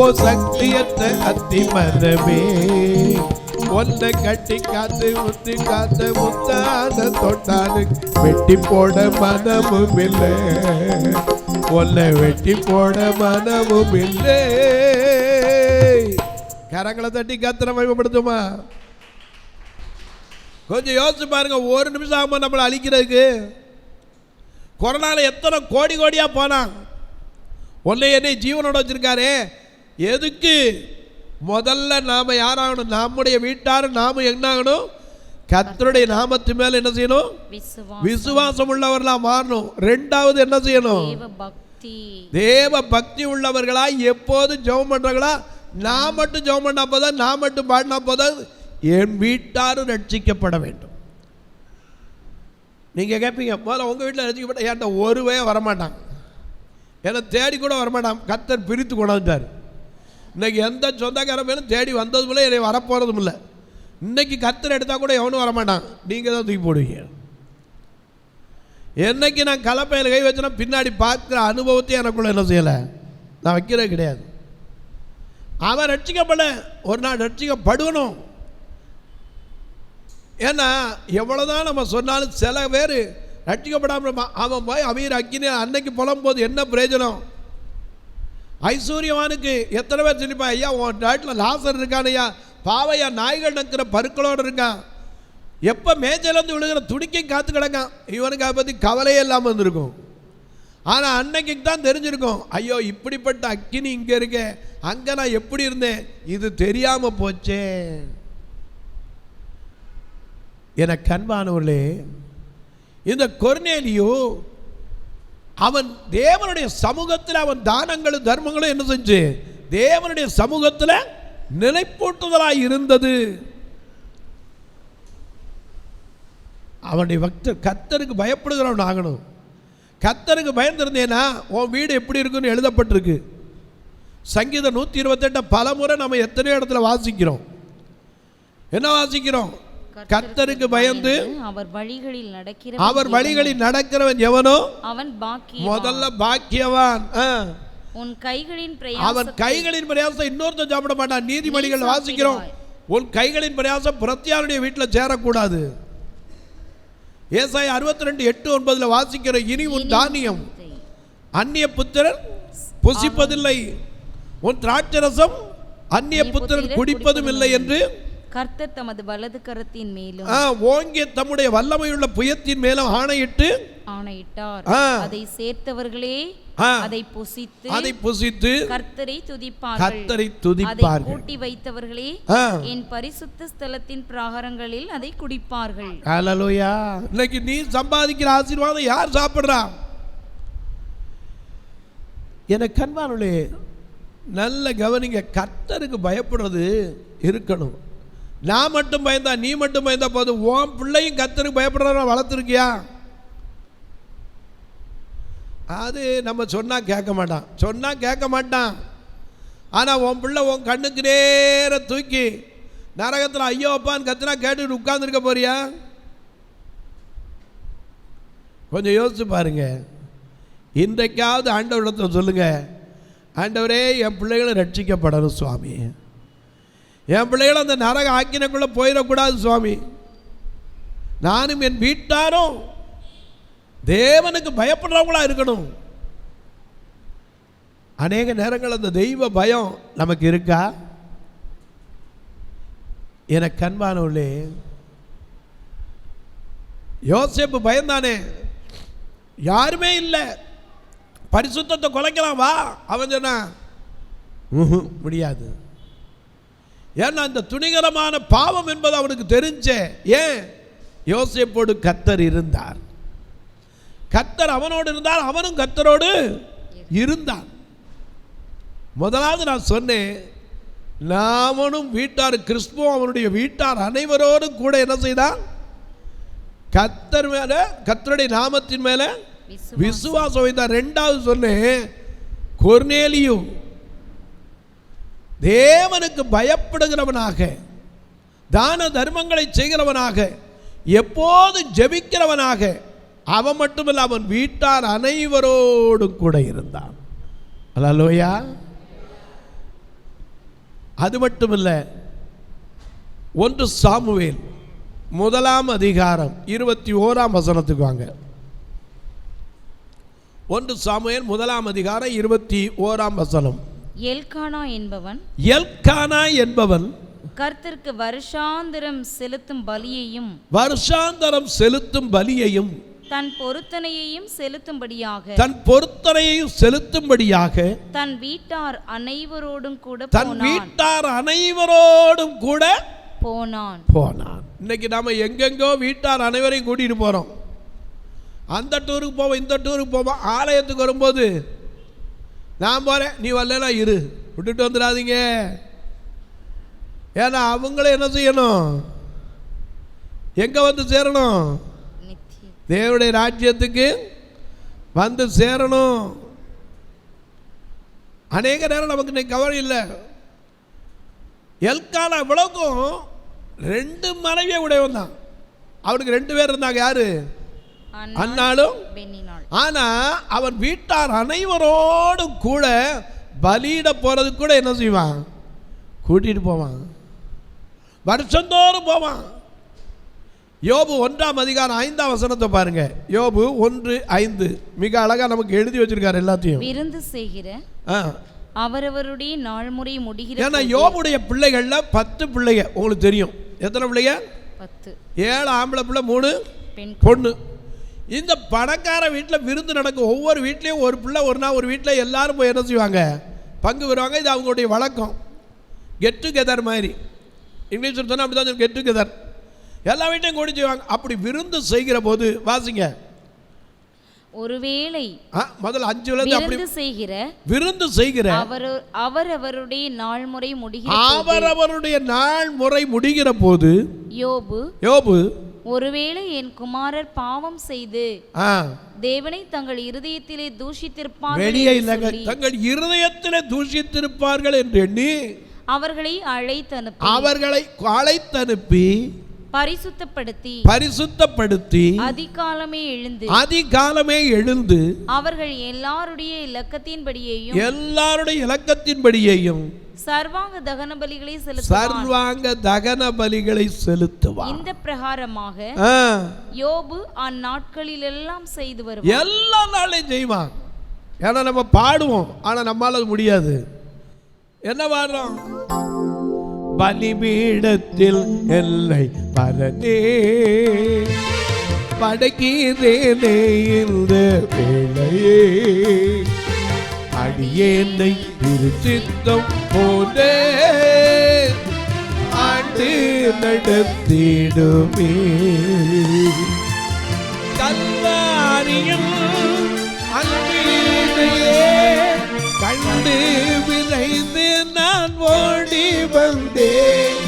ஓ சக்தியற்ற அத்தி மரமே, ஒன்னை கட்டி காத்து முத்தி காத்த முத்தான தோட்டானுக்கு வெட்டி போட மனமும் இல்லை, ஒன்னை வெட்டி போட மனமும் இல்லை. கரங்களை தட்டி கத்திர மகிமைப்படுத்துமா? கொஞ்சம் யோசிச்சு பாருங்க. ஒரு நிமிஷம் ஆகும் நம்மளை அழிக்கிறதுக்கு. கொரோனாவில் எத்தனை கோடி கோடியா போனான். ஒன்னை என்னை ஜீவனோட வச்சிருக்காரு. எதுக்கு? முதல்ல நாம் யாராகணும்? நம்முடைய வீட்டார் நாம என்ன ஆகணும்? கர்த்தருடைய நாமத்து மேல என்ன செய்யணும்? விசுவாசம் உள்ளவர்களா மாறணும். 2வது என்ன செய்யணும்? தேவ பக்தி உள்ளவர்களா எப்போது ஜெபம் பண்றாங்களா? நான் மட்டும் ஜெபம் பண்ணா போதும், நான் மட்டும் பாடினா போதும், என் வீட்டாரும் ரட்சிக்கப்பட வேண்டும். நீங்க கேட்பீங்க, முதல்ல உங்க வீட்டில் ரட்சிக்கப்பட்ட என்கிட்ட ஒருவே வரமாட்டாங்க, ஏன்னா தேடி கூட வரமாட்டான். கர்த்தர் பிரித்து கொண்டாந்துட்டார். இன்னைக்கு எந்த சொந்தக்கார மேலும் தேடி வந்ததும் இல்லை, என்னை வரப்போறதும் இல்லை. இன்னைக்கு கர்த்தர் எடுத்தால் கூட எவனும் வரமாட்டான், நீங்கள் தான் தூக்கி போடுவீங்க. என்னைக்கு நான் கலப்பையில் கை வச்சேன்னா பின்னாடி பார்க்குற அனுபவத்தை எனக்குள்ள என்ன செய்யலை, நான் வைக்கிறது கிடையாது. அவன் ரட்சிக்கப்பட ஒரு நாள் ரட்சிக்கப்படணும். ஏன்னா எவ்வளோதான் நம்ம சொன்னாலும் சில பேர் ரட்சிக்கப்படாமல் அவன் போய் அமீர் அக்கினி அன்னைக்கு புலம்போது என்ன பிரயோஜனம்? ஐஸ்வர்யவானுக்கு எத்தனை பேர் சொல்லிப்பா, ஐயா உன் நாட்டில் லாசர் இருக்கான் ஐயா, பாவையா நாய்கள் நக்கிற பருக்களோடு இருக்கான், எப்போ மேஜையிலேருந்து விழுகிற துடிக்கையும் காத்து கிடக்கான், இவனுக்கு அதை பற்றி கவலையே இல்லாமல் இருந்திருக்கும். ஆனால் அன்னைக்கு தான் தெரிஞ்சிருக்கும், ஐயோ இப்படிப்பட்ட அக்கினி இங்கே இருக்க, அங்கே நான் எப்படி இருந்தேன், இது தெரியாமல் போச்சே. எனக்கு அன்பானவர்களே, இந்த கொர்நேலியு அவன் தேவனுடைய சமூகத்தில் அவன் தானங்களும் தர்மங்களும் என்ன செஞ்சு தேவனுடைய சமூகத்தில் நிலைப்பூட்டுதலாய் இருந்தது. அவனுடைய பக்தர் கர்த்தருக்கு பயப்படுகிறவன் ஆகணும். கர்த்தருக்கு பயந்திருந்தேன்னா உன் வீடு எப்படி இருக்குன்னு எழுதப்பட்டிருக்கு. சங்கீதம் 128 பல முறை நம்ம எத்தனையோ இடத்துல வாசிக்கிறோம். என்ன வாசிக்கிறோம்? கர்த்தருக்கு பயந்து அவர் வழிகளில் நடக்கிறவன் எவனோ அவன் பாக்கியவான். முதல்ல பாக்கியவான். அவன் கைகளின் பிரயாசம் இன்னொருத்தன் சாப்பிட மாட்டான். நீதிமொழிகள் வாசிக்கிறோம், உன் கைகளின் பிரயாசம் பிரத்தியாருடைய வீட்டில் சேரக்கூடாது. ஏசாயா 62:8-9 வாசிக்கிற, இனி உன் தானியம் அந்நிய புத்திரன் புசிப்பதில்லை, உன் திராட்சரசம் அந்நிய புத்திரன் குடிப்பதும் இல்லை என்று கர்த்தர் தமது வலது கரத்தின் மேலும் ஓங்கிய தம்முடைய வல்லமையுள்ள புயத்தின் மேலும் ஆணையிட்டார். அதை சேர்த்தவர்களே அதை புசித்து கர்த்தரை துதிப்பார்கள். அதை கூட்டி வைத்தவர்களே என் பரிசுத்த ஸ்தலத்தின் பிராகாரங்களில் அதை குடிப்பார்கள். ஹல்லேலூயா. இன்னைக்கு நீ சம்பாதிக்கிற ஆசீர்வாதம் யார் சாப்பிடுறா? எனக்கு அன்பானவர்களே, நல்ல கவனிங்க, கர்த்தருக்கு பயப்படுறது இருக்கணும். நான் மட்டும் பயந்தா, நீ மட்டும் பயந்தா போதும். உன் பிள்ளையும் கர்த்தருக்கு பயப்படுறவன வளர்த்துருக்கியா? அது நம்ம சொன்னால் கேட்க மாட்டான். ஆனால் உன் பிள்ளை உன் கண்ணுக்கு நேர தூக்கி நரகத்தில் ஐயோ அப்பான்னு கத்துனா கேட்டுட்டு உட்கார்ந்துருக்க போறியா? கொஞ்சம் யோசிச்சு பாருங்க. இன்றைக்காவது ஆண்டவரிடத்தை சொல்லுங்க, ஆண்டவரே என் பிள்ளைகளை ரட்சிக்கப்படணும் சுவாமி, என் பிள்ளைகள் அந்த நரக ஆக்கினக்குள்ளே போயிடக்கூடாது சுவாமி, நானும் என் வீட்டாரும் தேவனுக்கு பயப்படுறவங்களா இருக்கணும். அநேக நேரங்கள் அந்த தெய்வ பயம் நமக்கு இருக்கா? எனக்கு அன்பானவர்களே, யோசேப்பு பயந்தானே, யாருமே இல்லை, பரிசுத்தத்தை குலைக்கலாம் வா, அவன் சொன்னா முடியாது. ஏன்னா அந்த துணிகரமான பாவம் என்பது அவனுக்கு தெரிஞ்சே. ஏன்? யோசேப்போடு கர்த்தர் இருந்தார், கர்த்தர் அவனோடு இருந்தார், அவனும் கர்த்தரோடு இருந்தான். முதலாவது நான் சொன்னேன், நாமனும் வீட்டார் கிறிஸ்துவ அவனுடைய வீட்டார் அனைவரோடும் கூட என்ன செய்தான்? கர்த்தர் மேல, கர்த்தருடைய நாமத்தின் மேல விசுவாசம் வைத்தார். ரெண்டாவது சொன்னேன், கொர்நேலியு தேவனுக்கு பயப்படுகிறவனாக, தான தர்மங்களை செய்கிறவனாக, எப்போதும் ஜெபிக்கிறவனாக, அவன் மட்டுமல்ல அவன் வீட்டார் அனைவரோடும் கூட இருந்தான். அல்லேலூயா. அது மட்டுமல்ல, 1 சாமுவேல் 1 வாங்க. 1 சாமுவேல் 1 எல்கானா என்பவன் கர்த்தருக்கு வருஷாந்தரம் செலுத்தும் பலியையும் தன் பொருத்தனையையும் செலுத்தும்படியாக தன் வீட்டார் அனைவரோடும் கூட போனான். இன்னைக்கு நாம எங்கெங்கோ வீட்டார் அனைவரையும் கூட்டிட்டு போறோம். அந்த டூருக்கு போவோம், இந்த டூருக்கு போவோம். ஆலயத்துக்கு வரும்போது நான் போறேன், நீ வரலனா இரு, விட்டுட்டு வந்துடாதீங்க. ஏன்னா அவங்கள என்ன செய்யணும்? எங்க வந்து சேரணும்? தேவனுடைய ராஜ்யத்துக்கு வந்து சேரணும். அநேக நேரம் நமக்கு இன்னைக்கு கவலை இல்லை. எல்கானா இவ்வளவுக்கும் 2 மனைவியை உடையவன் தான். அவனுக்கு 2 பேர் இருந்தாங்க. யாரு? அன்னாலும் பெண்ணினாள். ஆனா அவன் வீட்டார் அனைவரோடும் கூட பலியிட போறது கூட என்ன செய்வான், கூட்டிட்டு போவான், வருஷந்தோறும் போவான். யோபு 1ஆம் அதிகாரம் 5ஆம் வசனத்தை பாருங்க. யோபு 1:5 மிக அழகா நமக்கு எழுதி வச்சிருக்காரு எல்லாத்தையும். விருந்து செய்கிற அவரவருடைய நாள் முறை முடிகிற. ஏன்னா யோபுடைய பிள்ளைகள்ல 10 பிள்ளைங்க உங்களுக்கு தெரியும். எத்தனை பிள்ளைங்க? 10. 7 ஆம்பளை பிள்ளை, 3 பொண்ணு. இந்த பணக்கார வீட்டில் விருந்து நடக்கும். ஒவ்வொரு வீட்லேயும் ஒரு பிள்ளை ஒரு நாள் ஒரு வீட்டில் எல்லாரும் போய் என்ன செய்வாங்க, பங்கு வருவாங்க. இது அவங்களுடைய வழக்கம். கெட் டுகெதர் மாதிரி, இங்கிலீஷில் சொன்னால் அப்படி தான் கெட் டுகெதர். எல்லா வீட்டையும் கூடி செய்வாங்க. அப்படி விருந்து செய்கிற போது வாசிங்க, ஒருவேளை முதல்ல 5 அப்படி விருந்து செய்கிற அவரவருடைய நாள் முறை முடிகிற போது யோபு ஒருவேளை என் குமாரர் பாவம் செய்து தேவனை தங்கள் இருதயத்திலே தூஷித்திருப்பார்கள், தங்கள் இருதயத்திலே தூஷித்திருப்பார்கள் என்று எண்ணி அவர்களை அழைத்தனுப்பி பரிசுத்தப்படுத்தி அதிகாலமே எழுந்து அவர்கள் எல்லாருடைய இலக்கத்தின்படியேயும் சர்வாங்க தகன பலிகளை செலுத்துவார். இந்த பிரகாரமாக யோபு அந்நாட்களில் எல்லாம் செய்து வருவார். எல்லா நாளையும் செய்வான். ஏன்னா நம்ம பாடுவோம், ஆனா நம்மால முடியாது. என்ன பாடுறோம்? பலிபீடத்தில் எல்லை பரனே படைக்கிறேனே இந்த வேளையே, அடியேனை திருச்சித்தம் போதே ஆண்டு நடத்திடுமே. கல்வாரியில் அன்பீனையே கண்டு விரைந்து நான் ஓடி வந்தேன்.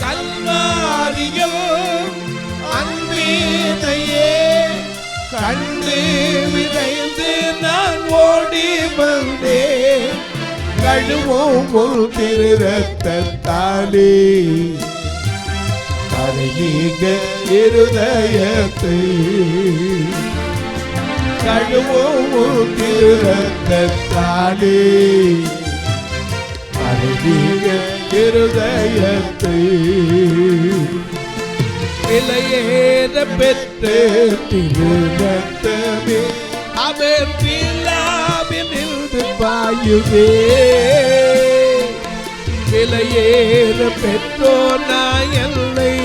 கல்வாரியில் அன்பீனையே கண்டு விரைந்து நான் ஓடி வந்தேன். கழுவோம் திருரத்தாலே கரைநீங்க இருதயத்தை, கழுவோம் திருரத்தாலே கரைநீங்க இருதயத்தை. விலையேற பெற்ற திருநத்தமே அவர் பிலாவினில் பாயுதே. விலையேற பெற்றோர் நான் என்னை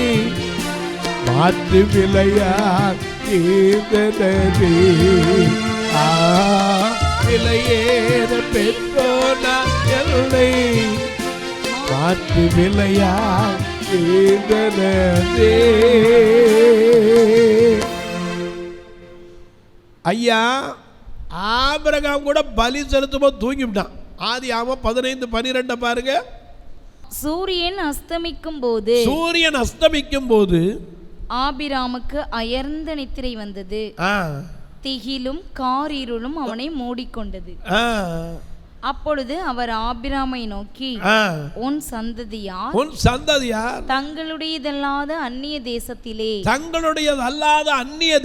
மாற்று விலையார் தீர்ந்தனே. விலையேற பெற்றோர் நான் என்னை மாற்று விலையார் தீர்ந்தனே. ஐயா, ஆபிரகாம் கூட பலி செலுத்தும் போது தூங்கிவிட்டான். ஆதியாகமம் 15:12 பாருங்க. சூரியன் அஸ்தமிக்கும் போது ஆபிராமுக்கு அயர்ந்த நித்திரை வந்தது, திகிலும் காரிருளும் அவனை மூடிக்கொண்டது. அப்பொழுது அவர் ஆபிராமை நோக்கி, உன் சந்ததியார் தங்களுடையதல்லாத அந்நிய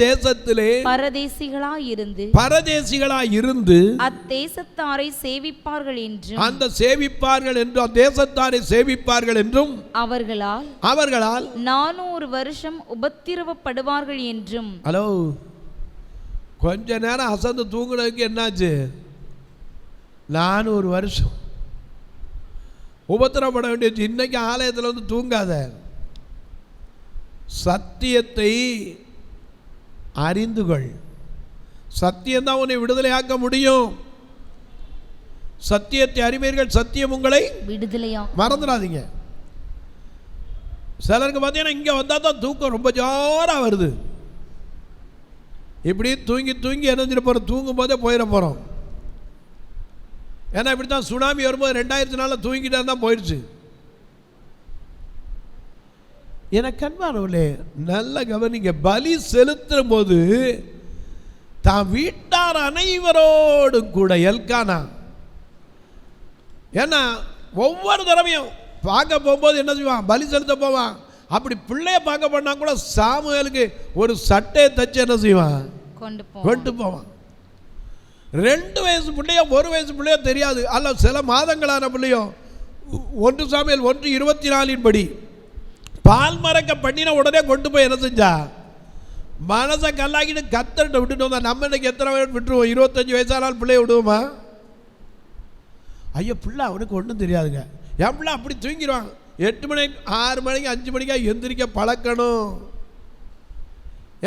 தேசத்திலே பரதேசிகளாயிருந்து அத்தேசத்தாரை சேவிப்பார்கள் என்றும் அவர்களால் 400 வருஷம் உபத்திரவப்படுவார்கள் என்றும். ஹலோ, கொஞ்ச நேரம் அசந்து தூங்குறதுக்கு என்னாச்சு? 400 வருஷம் உபத்திரப்பட வேண்டியது. இன்னைக்கு ஆலயத்தில் வந்து தூங்காத. சத்தியத்தை அறிந்துகள். சத்தியம்தான் உன்னை விடுதலையாக்க முடியும். சத்தியத்தை அறிவீர்கள், சத்தியம் உங்களை விடுதலையாக்கும். மறந்துடாதீங்க. சிலருக்கு பார்த்தீங்கன்னா இங்கே வந்தால் தான் தூக்கம் ரொம்ப ஜோராக வருது. இப்படி தூங்கி தூங்கி எரிஞ்சிட்டு போகிறோம், தூங்கும் போதே போயிட போகிறோம். ஏன்னா இப்படி தான் சுனாமி வரும்போது 2004 தூங்கிட்டா தான் போயிடுச்சு. எனக்கு கண்மானவர்களே, நல்ல கவனிங்க. பலி செலுத்தும் போது தான் வீட்டார் அனைவரோடும் கூட எல்கானா, ஏன்னா ஒவ்வொரு தடவையும் பார்க்க போகும்போது என்ன செய்வான்? பலி செலுத்த போவான். அப்படி பிள்ளைய பார்க்க பண்ணா கூட சாமுவேலுக்கு ஒரு சட்டையை தச்சு என்ன செய்வான், கொண்டு போவான். 2 வயசு பிள்ளையோ 1 வயசு பிள்ளையோ தெரியாது, அல்ல சில மாதங்களான பிள்ளையோ 1 சாமுவேல் 1:24 படி பால் மறக்க பண்ணின உடனே கொண்டு போய் என்ன செஞ்சா, மனசை கல்லாக்கிட்டு கத்தர்கிட்ட விட்டுட்டு வந்தா. நம்ம இன்னைக்கு எத்தனை வயசு விட்டுருவோம்? 25 வயசானாலும் பிள்ளைய விடுவோமா? ஐயோ பிள்ளை அவனுக்கு ஒன்றும் தெரியாதுங்க, என் பிள்ளை அப்படி தூங்கிடுவாங்க. 8 மணி 6 மணிக்கு 5 மணிக்கா எந்திரிக்க பழக்கணும்.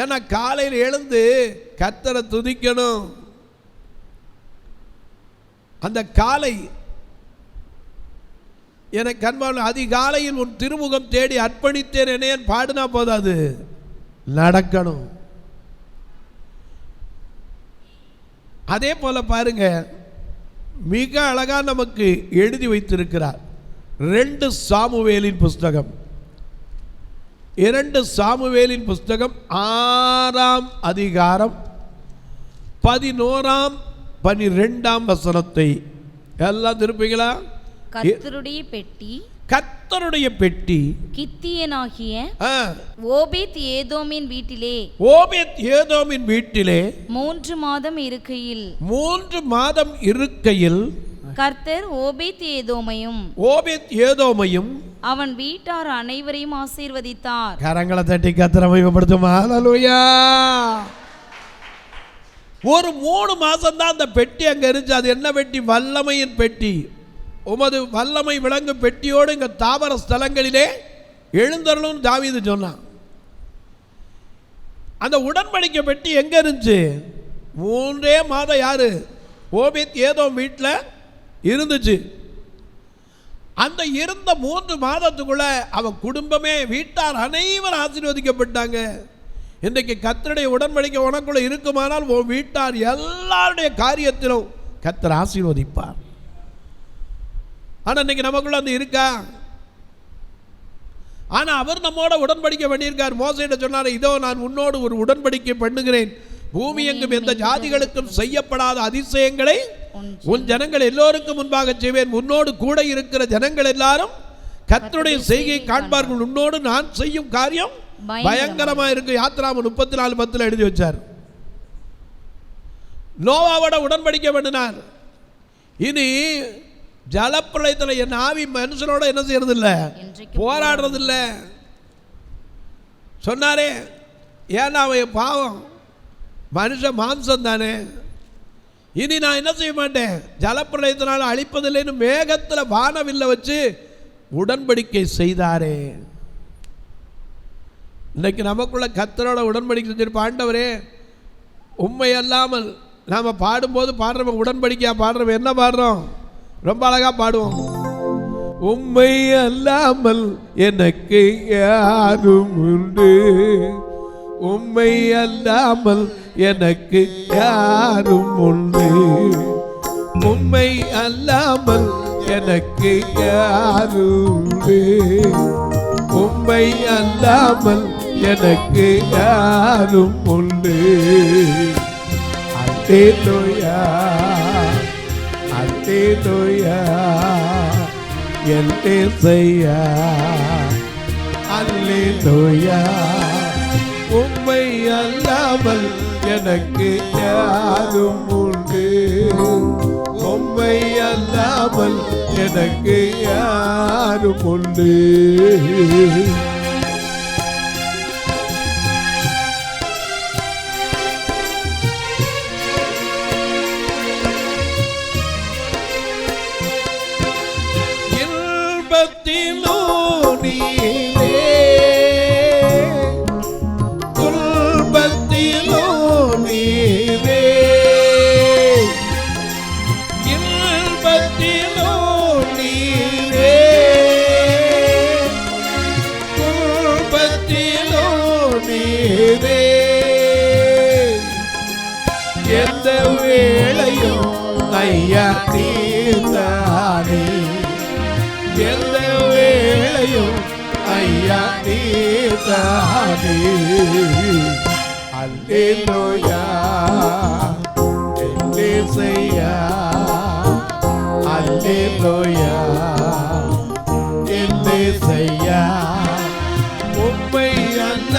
ஏன்னா காலையில் எழுந்து கர்த்தரை துதிக்கணும். அந்த காலை எனக்கு அன்பான அதிகாலையில் உன் திருமுகம் தேடி அர்ப்பணித்தேன் என்னையன் பாடுனா போதாது, நடக்கணும். அதே போல பாருங்க, மிக அழகா நமக்கு எழுதி வைத்திருக்கிறார். 2 சாமுவேலின் புஸ்தகம் 6ஆம் அதிகாரம் 11ஆம் 12ஆம் வசனத்தை எல்லாம் திருப்பீங்களா? கர்த்தருடைய பெட்டி கித்தியனாகிய ஓபேத் ஏதோமின் வீட்டிலே 3 மாதம் இருக்கையில் கர்த்தர் ஓபேத் ஏதோமையும் அவன் வீட்டார் அனைவரையும் ஆசீர்வதித்தார். கரங்களை தட்டி கர்த்தரை மகிமைப்படுத்துமா. ஹல்லேலூயா. ஒரு 3 மாசம் தான் அந்த பெட்டி அங்க இருந்துச்சு. அது என்ன பெட்டி? வல்லமையின் பெட்டி. உமது வல்லமை விளங்கும் பெட்டியோடு இங்க தாவர ஸ்தலங்களிலே எழுந்தருளும் தாவீது சொன்னான். அந்த உடன்படிக்கை பெட்டி எங்க இருந்துச்சு? 3 மாதம் யாரு? ஓபேத் ஏதோம் வீட்டில் இருந்துச்சு. அந்த இருந்த 3 மாதத்துக்குள்ள அவன் குடும்பமே வீட்டார் அனைவரும் ஆசீர்வதிக்கப்பட்டாங்க. இன்றைக்கு கர்த்தருடைய உடன்படிக்கை உனக்குள்ள இருக்குமானால் உன் வீட்டார் எல்லாருடைய காரியத்திலும் கர்த்தர் ஆசீர்வதிப்பார். ஆனா இன்னைக்கு நமக்குள்ள அந்த இருக்கா? ஆனா அவர் நம்மோட உடன்படிக்கை பண்ணியிருக்கார். மோசேட்ட சொன்னார், இதோ நான் உன்னோடு ஒரு உடன்படிக்கை பண்ணுகிறேன், பூமி எங்கும் எந்த ஜாதிகளுக்கும் செய்யப்படாத அதிசயங்களை உன் ஜனங்கள் எல்லோருக்கும் முன்பாக செய்வேன். உன்னோடு கூட இருக்கிற ஜனங்கள் எல்லாரும் கர்த்தருடைய செய்கையை காண்பார்கள். உன்னோடு நான் செய்யும் காரியம் பயங்கரமா இருக்கு. யாத்திராமம் 34:10 எழுதி வச்சார். நோவாவோட உடன்படிக்கை பண்ணினார். இனி ஜலப்பிரளயத்தில் என் ஆவி மனுஷனோட என்ன செய்யறது இல்லை, போராடுறது இல்லை சொன்னாரே. ஏன்னா அவன் பாவம், மனுஷன் மாம்சம் தானே. இனி நான் என்ன செய்ய மாட்டேன், ஜலப்பிரளயத்தினால அழிப்பதில்லைன்னு மேகத்தில் வானவில்லை வச்சு உடன்படிக்கை செய்தாரே. இன்னைக்கு நமக்குள்ள கர்த்தரோட உடன்படிக்கை செஞ்சிருப்ப. ஆண்டவரே, உண்மை அல்லாமல் நாம் பாடும்போது பாடுறவங்க உடன்படிக்கையா பாடுறவங்க என்ன பாடுறோம்? ரொம்ப அழகா பாடுவோம். உம்மை அல்லாமல் எனக்கு யாரும் உண்டு, உம்மை அல்லாமல் எனக்கு யாரும் உண்டு, உம்மை அல்லாமல் எனக்கு யாரும் உண்டு, உம்மை அல்லாமல் எனக்கு யாரும் உண்டு. அல்லேலூயா அல்லேலூயா எல்லேசையா அல்லேலூயா. உம்மை அல்லாமல் எனக்கு யாரும் உண்டு, உம்மை அல்லாமல் எனக்கு யாரும் உண்டு. எந்த வேளையும் ஐயா நீர்தானே, எந்த வேளையும் ஐயா நீர்தானே. அல்லேலூயா எல்லேசையா அல்லேலூயா எல்லேசையா.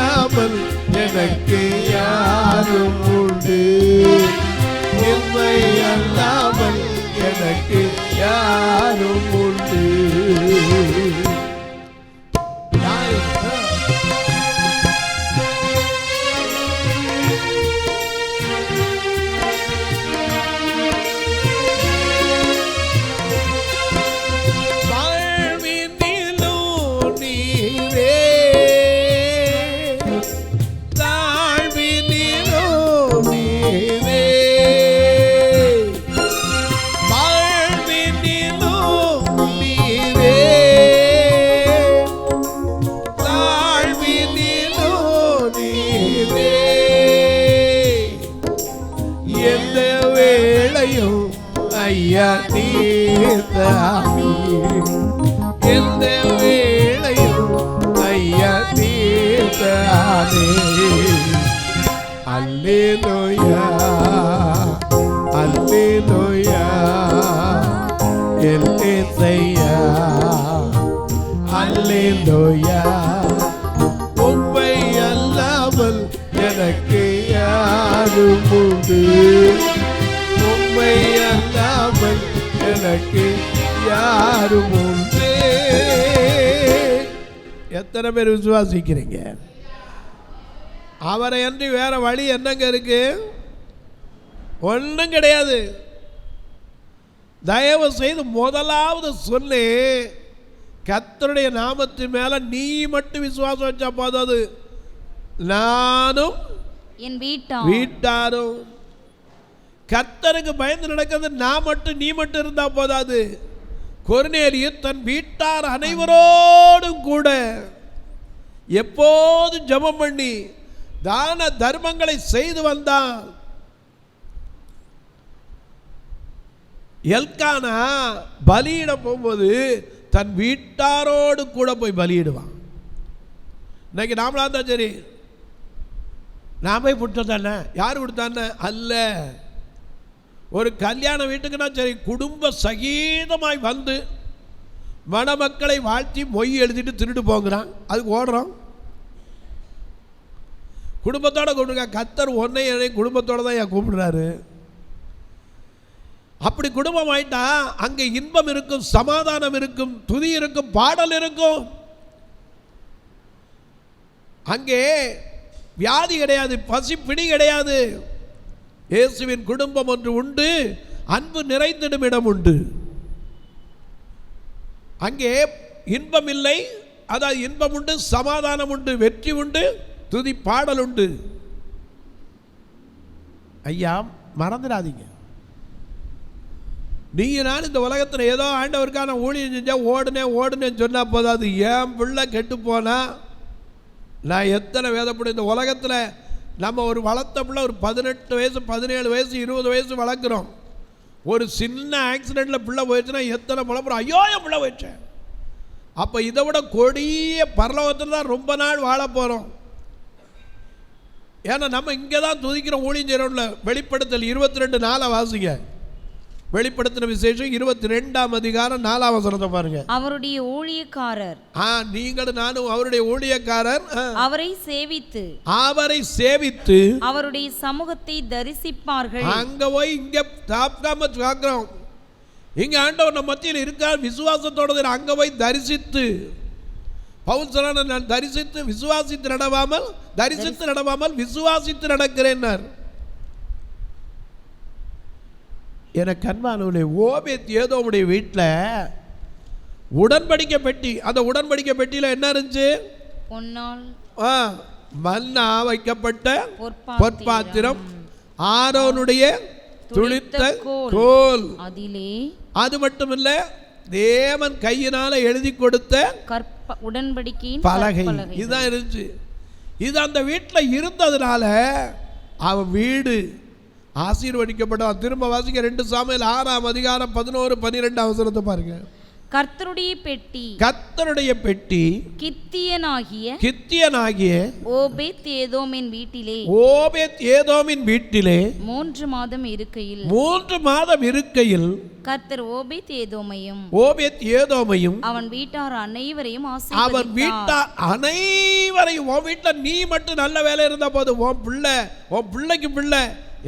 அல்லாமல் எனக்கு யாரும் உண்டு, உம்மை அல்லாமல் எனக்கு யாரும் உண்டு. ஐயா தீர்த்தானே, எந்த வேளையும் ஐயா தீர்த்தானே. அல்லேலூயா அல்லேலூயா எல்லேசையா அல்லேலூயா. உம்மை அல்லாமல் எனக்கு யாரும் உண்டு, உம்மை அல்லாமல் எனக்கு யாரும் உண்டு. எத்தனை பேர் விசுவாசிக்கிறீங்க? அவரை அன்றி வேற வழி என்னங்க இருக்கு? ஒன்றும் கிடையாது. தயவு செய்து முதலாவது சொல்லு, கர்த்தருடைய நாமத்தின் மேல நீ மட்டும் விசுவாசம் வச்சா போதாது, நானும் என் வீட்டாரும். கர்த்தருக்கு பயந்து நடக்கிறது நான் மட்டும் நீ மட்டும் இருந்தா போதாது. கொர்நேலியு தன் வீட்டார் அனைவரோடும் கூட எப்போதும் ஜெபம் பண்ணி தான தர்மங்களை செய்து வந்தான். எல்கானா பலியிட போகும்போது தன் வீட்டாரோடு கூட போய் பலியிடுவான். இன்னைக்கு நாமளா தான் சரி, நான் போய் கொடுத்ததானே, யார் கொடுத்தானே அல்ல. ஒரு கல்யாண வீட்டுக்குன்னா சரி, குடும்ப சகீதமாய் வந்து மணமக்களை வாழ்த்தி மொய் எழுதிட்டு திருட்டு போங்கிறான், அதுக்கு ஓடுறோம். குடும்பத்தோட கூப்பிடுங்க. கர்த்தர் ஒன்னை குடும்பத்தோட தான் என் கூப்பிடுறாரு. அப்படி குடும்பம் ஆயிட்டா அங்கே இன்பம் இருக்கும், சமாதானம் இருக்கும், துதி இருக்கும், பாடல் இருக்கும். அங்கே வியாதி கிடையாது, பசி பிடி கிடையாது. இயேசுவின் குடும்பம் ஒன்று உண்டு, அன்பு நிறைந்திடும் இடம் உண்டு. அங்கே இன்பம் இல்லை, அதாவது இன்பம் உண்டு, சமாதானம் உண்டு, வெற்றி உண்டு, துதி பாடல் உண்டு. ஐயா மறந்துடாதீங்க, நீங்க நான் இந்த உலகத்தில் ஏதோ ஆண்டவருக்கான ஊழியம் செஞ்சா ஓடுனேன்னு சொன்னா போதாது. என் பிள்ளை கெட்டு போனா நான் எத்தனை வேதப்படும். இந்த உலகத்தில் நம்ம ஒரு வளர்த்த பிள்ளை ஒரு 18 வயசு 17 வயசு 20 வயசு வளர்க்குறோம். ஒரு சின்ன ஆக்சிடெண்ட்டில் பிள்ளை போயிடுச்சுன்னா எத்தனை புலப்புறோம், ஐயோ என் பிள்ளை போயிடுச்சேன். அப்போ இதை விட கொடிய பரலோகத்தில் தான் ரொம்ப நாள் வாழ போகிறோம். ஏன்னா நம்ம இங்கே தான் துதிக்கிறோம், ஊழியம் செய்கிறோம்ல. வெளிப்படுத்தல் 22:4 வாசிங்க. வெளிப்படுத்தின விசேஷம் 22ஆம் அதிகாரம் 4ஆம் வசனத்தை பாருங்க. அவருடைய ஊழியக்காரர், நீங்களும் நானும் அவருடைய ஊழியக்காரர், அவரை சேவித்து அவருடைய சமூகத்தை தரிசிப்பார்கள். அங்க போய் இங்க தாப்காம பார்க்கிறோம். இங்க ஆண்டவர் நம்ம மத்தியில் இருக்கார், விசுவாசத்தோட அங்க போய் தரிசித்து. பவுல் சொன்னார், நான் தரிசித்து விசுவாசித்து நடவாமல் விசுவாசித்து நடக்கிறேன்னார். எனக்கு அன்பானவர்களே, ஓபேத் ஏதோமுடைய வீட்டில் உடன்படிக்கை பெட்டி, அந்த உடன்படிக்கை பெட்டியில் என்ன இருந்துச்சு? மன்னா வைக்கப்பட்ட பொற்பாத்திரம், ஆரோனுடைய துளித்த கோல், அது மட்டும் இல்ல தேவன் கையினால எழுதி கொடுத்த உடன்படிக்கையின் பலகை, இதுதான் இருந்துச்சு. இது அந்த வீட்டில் இருந்ததுனால அவன் வீடு ஆசீர்வதிக்கப்பட்டான். திரும்ப வாசிக்க 2 சாமுவேல் 6ஆம் அதிகாரம் 11-12 அவசரத்தை பாருங்க. கர்த்தருடைய பெட்டி கித்தியனாகிய ஓபேத் ஏதோமின் வீட்டிலே 3 மாதம் இருக்கையில் கர்த்தர் ஓபேத் ஏதோமையும் அவன் வீட்டார் அனைவரையும் உன் வீட்டுல நீ மட்டும் நல்ல வேலை இருந்தா போதும், உன் பிள்ளைக்கு பிள்ளை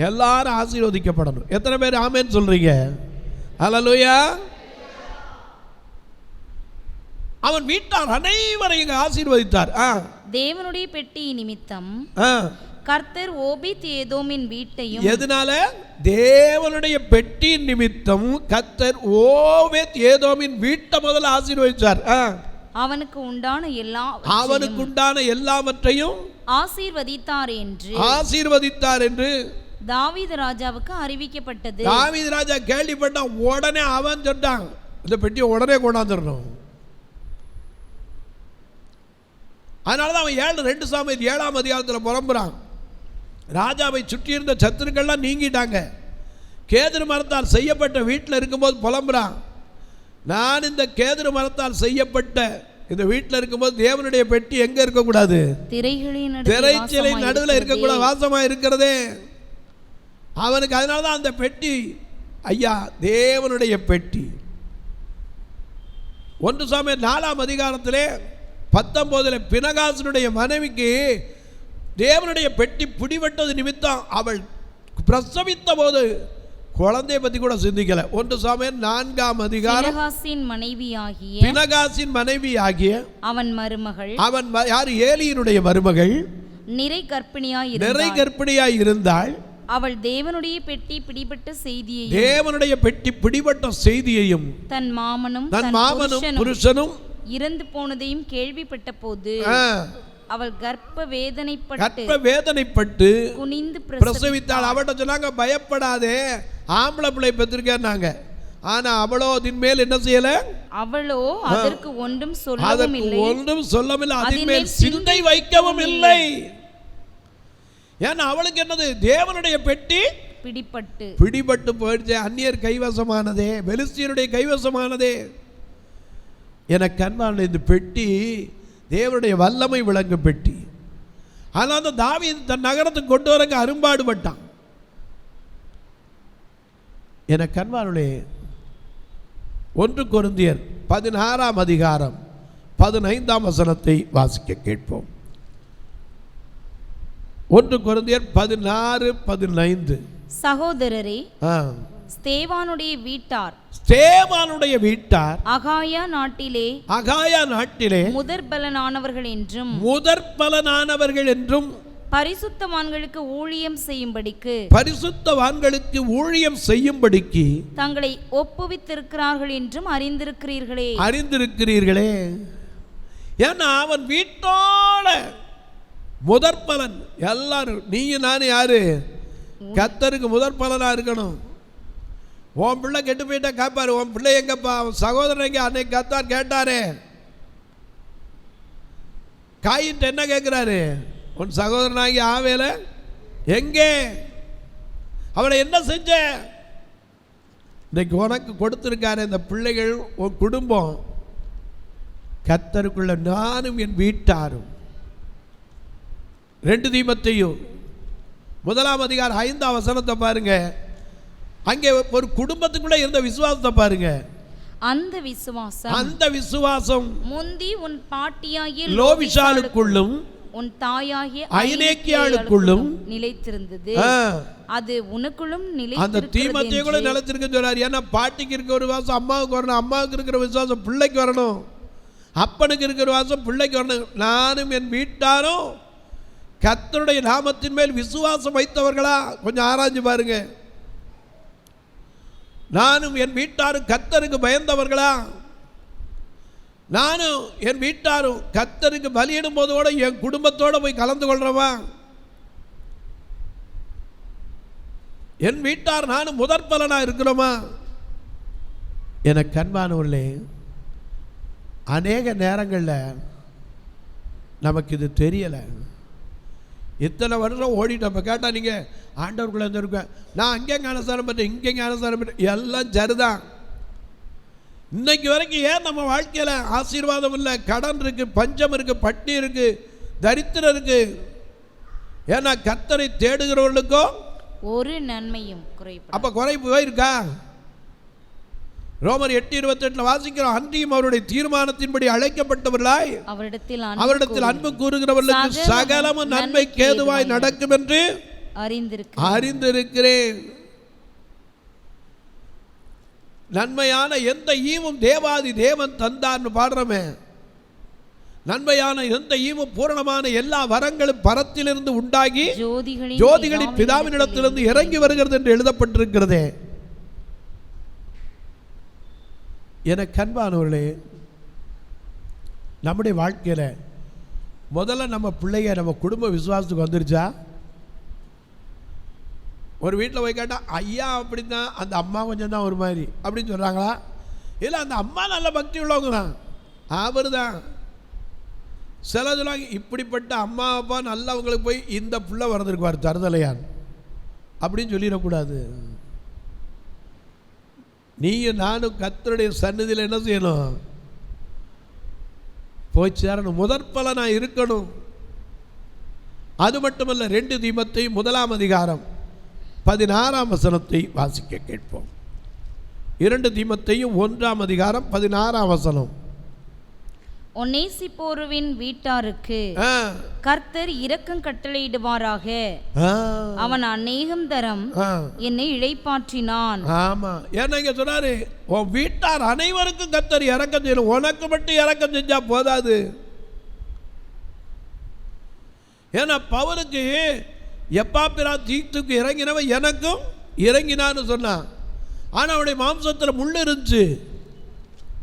எல்லாரும் ஆசீர்வதிக்கப்படணும். எத்தனை பேர் ஆமென் சொல்றீங்க? ஹல்லேலூயா. அவன் வீட்டார் அனைவரையும் ஆசீர்வதித்தார். தேவனுடைய பெட்டி நிமித்தம் கர்த்தர் ஓபேத் ஏதோமின் வீட்டையும், எதனால? தேவனுடைய பெட்டி நிமித்தம் கர்த்தர் ஓபேத் ஏதோமின் வீட்டை முதல்ல ஆசீர்வதித்தார். அவனுக்கு உண்டான எல்லாவற்றையும் ஆசீர்வதித்தார் என்று தாவீது ராஜாவுக்கு அறிவிக்கப்பட்டது. தாவீது ராஜா கேள்விப்பட்டான். உடனே அவன் சொன்னான், இந்த பெட்டியை உடனே கொண்டாந்துடணும். அதனாலதான் அவன் 2 சாமுவேல் 7ஆம் அதிகாரத்தில் புலம்புறான். ராஜாவை சுற்றி இருந்த சத்துருக்கள்லாம் நீங்கிட்டாங்க. கேதுரு மரத்தால் செய்யப்பட்ட வீட்டில் இருக்கும்போது புலம்புறான், நான் இந்த கேதுரு மரத்தால் செய்யப்பட்ட இந்த வீட்டில் இருக்கும்போது தேவனுடைய பெட்டி எங்க இருக்கக்கூடாது? திரைச்சலின் நடுவில் இருக்கக்கூடாது, வாசமா இருக்கிறதே அவனுக்கு. அதனாலதான் அந்த பெட்டி, ஐயா தேவனுடைய பெட்டி. 1 சாமுவேல் 4ஆம் அதிகாரத்திலே 19 பினகாசனுடைய மனைவிக்கு தேவனுடைய பெட்டி பிடிபட்டது நிமித்தம் அவள் பிரசவித்த போது குழந்தையை பத்தி கூட சிந்திக்கல. 1 சாமுவேல் 4ஆம் அதிகாரம். பினகாசின் மனைவியாகிய அவன் மருமகள், யார்? ஏலியினுடைய மருமகள் நிறை கர்ப்பிணியாய் இருந்தாள். அவள் தேவனுடைய பெட்டி பிடிபட்ட செய்தியையும் தன் மாமனும் புருஷனும் இறந்து போனதையும் கேள்விப்பட்ட போது அவள் கர்ப்ப வேதனைப்பட்டு குனிந்து பிரசவித்தாள். அவட்ட சொன்னாங்க, பயப்படாதே, ஆம்பளை பிள்ளை பெற்றிருக்காங்க. ஆனா அவளோ அதன் மேல் என்ன செய்யல? அவளோ அதற்கு ஒன்றும் சொல்லவில்லை, அதன் மேல் சிந்தை வைக்கவும் இல்லை. ஏன்னா அவளுக்கு என்னது? தேவனுடைய பெட்டி பிடிபட்டு போயிடுச்சு. அந்நியர் கைவசமானதே, பெலிஸ்தியருடைய கைவசமானதே. எனக்கு அன்பான இந்த பெட்டி தேவனுடைய வல்லமை விளங்கும் பெட்டி. ஆனால் அந்த தாவீது தன் நகரத்துக்கு கொண்டு வரங்க அரும்பாடுபட்டான். எனக்கு அன்பானே, 1 கொரிந்தியர் 16ஆம் அதிகாரம் 15ஆம் வசனத்தை வாசிக்க கேட்போம். 1 கொரிந்தியர் 16:15. சகோதரரே, ஸ்தேவானுடைய வீட்டார் அகாயா நாட்டிலே முதற்பலனானவர்கள் என்றும் பரிசுத்தவான்களுக்கு ஊழியம் செய்யும்படிக்கு தங்களை ஒப்புவித்திருக்கிறார்கள் என்றும் அறிந்திருக்கிறீர்களே. ஏன்னா அவன் வீட்டோட முதற்பலன் எல்லாரும். நீங்க நானும் யாரு? கர்த்தருக்கு முதற்பலனா இருக்கணும். உன் பிள்ளை கெட்டு போயிட்டா காப்பாரு. உன் பிள்ளை எங்கப்பா? சகோதரன் எங்க? அன்னைக்கு கர்த்தர் கேட்டாரு. காயின் என்ன கேட்கிறாரு? உன் சகோதரனாகி ஆவேல எங்கே? அவனை என்ன செஞ்ச? இன்னைக்கு உனக்கு கொடுத்திருக்காரு இந்த பிள்ளைகள், உன் குடும்பம். கர்த்தருக்குள்ள நானும் என் வீட்டாரும். 2 தீமோத்தேயு 1ஆம் அதிகாரம் 5ஆம் வசனத்தை பாருங்க. அங்கே ஒரு குடும்பத்துக்குள்ள இருந்த விசுவாசத்தை பாருங்க. அந்த விசுவாசம் முந்தி உன் பாட்டியாகிய லோவிஷாளுக்குள்ளும் உன் தாயாகிய ஐனேக்கியாளுக்குள்ளும் நிலைத்திருந்தது. அது உனக்குள்ளும் அந்த தீமோத்தேயுக்குள்ள நிலைத்திருக்குன்னு சொல்றாரு. ஏன்னா பாட்டிக்கு இருக்க ஒரு விசுவாசம் அம்மாவுக்கு வரணும், அம்மாவுக்கு இருக்கிற விசுவாசம் பிள்ளைக்கு வரணும், அப்பனுக்கு இருக்கிற விசுவாசம் பிள்ளைக்கு வரணும். நானும் என் வீட்டாரும் கர்த்தருடைய நாமத்தின் மேல் விசுவாசம் வைத்தவர்களா? கொஞ்சம் ஆராய்ஞ்சு பாருங்க. நானும் என் வீட்டாரும் கர்த்தருக்கு பயந்தவர்களா? நானும் என் வீட்டாரும் கர்த்தருக்கு பலியிடும் போதோட என் குடும்பத்தோட போய் கலந்து கொள்றவா? என் வீட்டார் நானும் முதற்பலனா இருக்கிறோமா? எனக்கு அன்பானவர்களே, அநேக நேரங்களில் நமக்கு இது தெரியலை. இத்தனை வருஷம் ஓடிட்டோம். இப்போ கேட்டால் நீங்கள் ஆண்டவருக்குள்ளே இருந்திருக்கேன், நான் அங்கே ஞானஸ்தானம் பெற்றேன், இங்கே ஞானஸ்தானம் பெற்றேன், எல்லாம் சரிதான். இன்னைக்கு வரைக்கும் ஏன் நம்ம வாழ்க்கையில் ஆசீர்வாதம் இல்லை? கடன் இருக்கு, பஞ்சம் இருக்கு, பட்டி இருக்கு, தரித்திரம் இருக்கு. ஏன்னா கர்த்தரை தேடுகிறவர்களுக்கோ ஒரு நன்மையும் குறைவு. அப்ப குறைவு போயிருக்கா? ரோமர் 8:28 வாசிக்கிறோம், அன்றியும் அவருடைய தீர்மானத்தின்படி அழைக்கப்பட்டவர்களாய் அவரிடத்தில் அன்பு கூறுகிறவர்களுக்கு சகலமும் நன்மைக்கு ஏதுவாய் நடக்கும் என்று அறிந்திருக்கிறேன். நன்மையான எந்த ஈவும் தேவாதி தேவன் தந்தார்னு பாடுறமே. நன்மையான எந்த ஈவும் பூரணமான எல்லா வரங்களும் பரத்திலிருந்து உண்டாகி ஜோதிகளின் பிதாவினிடத்திலிருந்து இறங்கி வருகிறது என்று எழுதப்பட்டிருக்கிறதே. என கண்பானவர்களே, நம்முடைய வாழ்க்கையில் முதல்ல நம்ம பிள்ளைங்க நம்ம குடும்ப விசுவாசத்துக்கு வந்துருச்சா? ஒரு வீட்டில் போய் கேட்டால் ஐயா அப்படின்னா அந்த அம்மா கொஞ்சம் தான் ஒரு மாதிரி அப்படின்னு சொல்கிறாங்களா? இல்லை அந்த அம்மா நல்ல பக்தி உள்ளவங்க தான், அவர் தான். சில சொல்லுவாங்க இப்படிப்பட்ட அம்மா அப்பா நல்லவங்களுக்கு போய் இந்த பிள்ளை வளர்ந்துருக்குவார் தருதலையான் அப்படின்னு சொல்லிடக்கூடாது. நீயும் நானும் கர்த்தருடைய சந்நிதியில் என்ன செய்யணும்? போய் சேரணும். முதற்பல நான் இருக்கணும். அது மட்டுமல்ல, 2 தீமோத்தேயு 1 அதிகாரம் 16 வசனத்தை வாசிக்க கேட்போம். 2 தீமோத்தேயு 1 அதிகாரம் 16 வசனம். ஒநேசிப்போருவின் வீட்டாருக்கு கர்த்தர் இரக்கம் கட்டளையிடுவாராக. அவன் அநேகம் தரம் என்னை இளைப்பாற்றினான். ஆமா, ஏன்னா இங்க சொன்னாரு உன் வீட்டார் அனைவருக்கும் கர்த்தர் இரக்கம் செய்யணும். உனக்கு மட்டும் இரக்கம் செஞ்சா போதாது. ஏன்னா பவுலுக்கு எப்பாப்பிரா தீத்துக்கு இறங்கினவன் எனக்கும் இறங்கினான்னு சொன்னான். ஆனால் அவனுடைய மாம்சத்தில் முள்ளு இருந்துச்சு,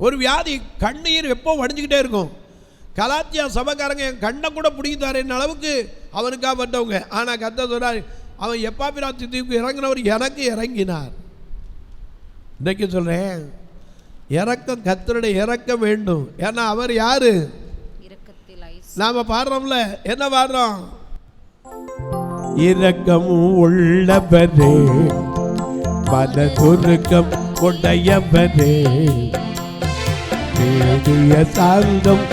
ஒரு வியாதி, கண்ணீர் எப்போ வடிஞ்சுக்கிட்டே இருக்கும். கலாத்தியா சபைக்காரங்க என் கண்ணை கூட பிடிக்கிட்டாருன்னு அளவுக்கு அவனுக்காக பட்டவங்க. ஆனால் கர்த்தர் சொல்றார், அவன் எப்பாப்பிரா தீத்துக்கு இறங்கினவர் எனக்கு இறங்கினார். இன்னைக்கு சொல்றேன், இறக்கம், கர்த்தருடைய இறக்கம் வேண்டும். ஏன்னா அவர் யாரு? நாம பாடுறோம்ல, என்ன பாடுறோம்? இரக்கம் உள்ளவரே, மனதுருக்கம் உடையவரே, தேடிய சாந்தம்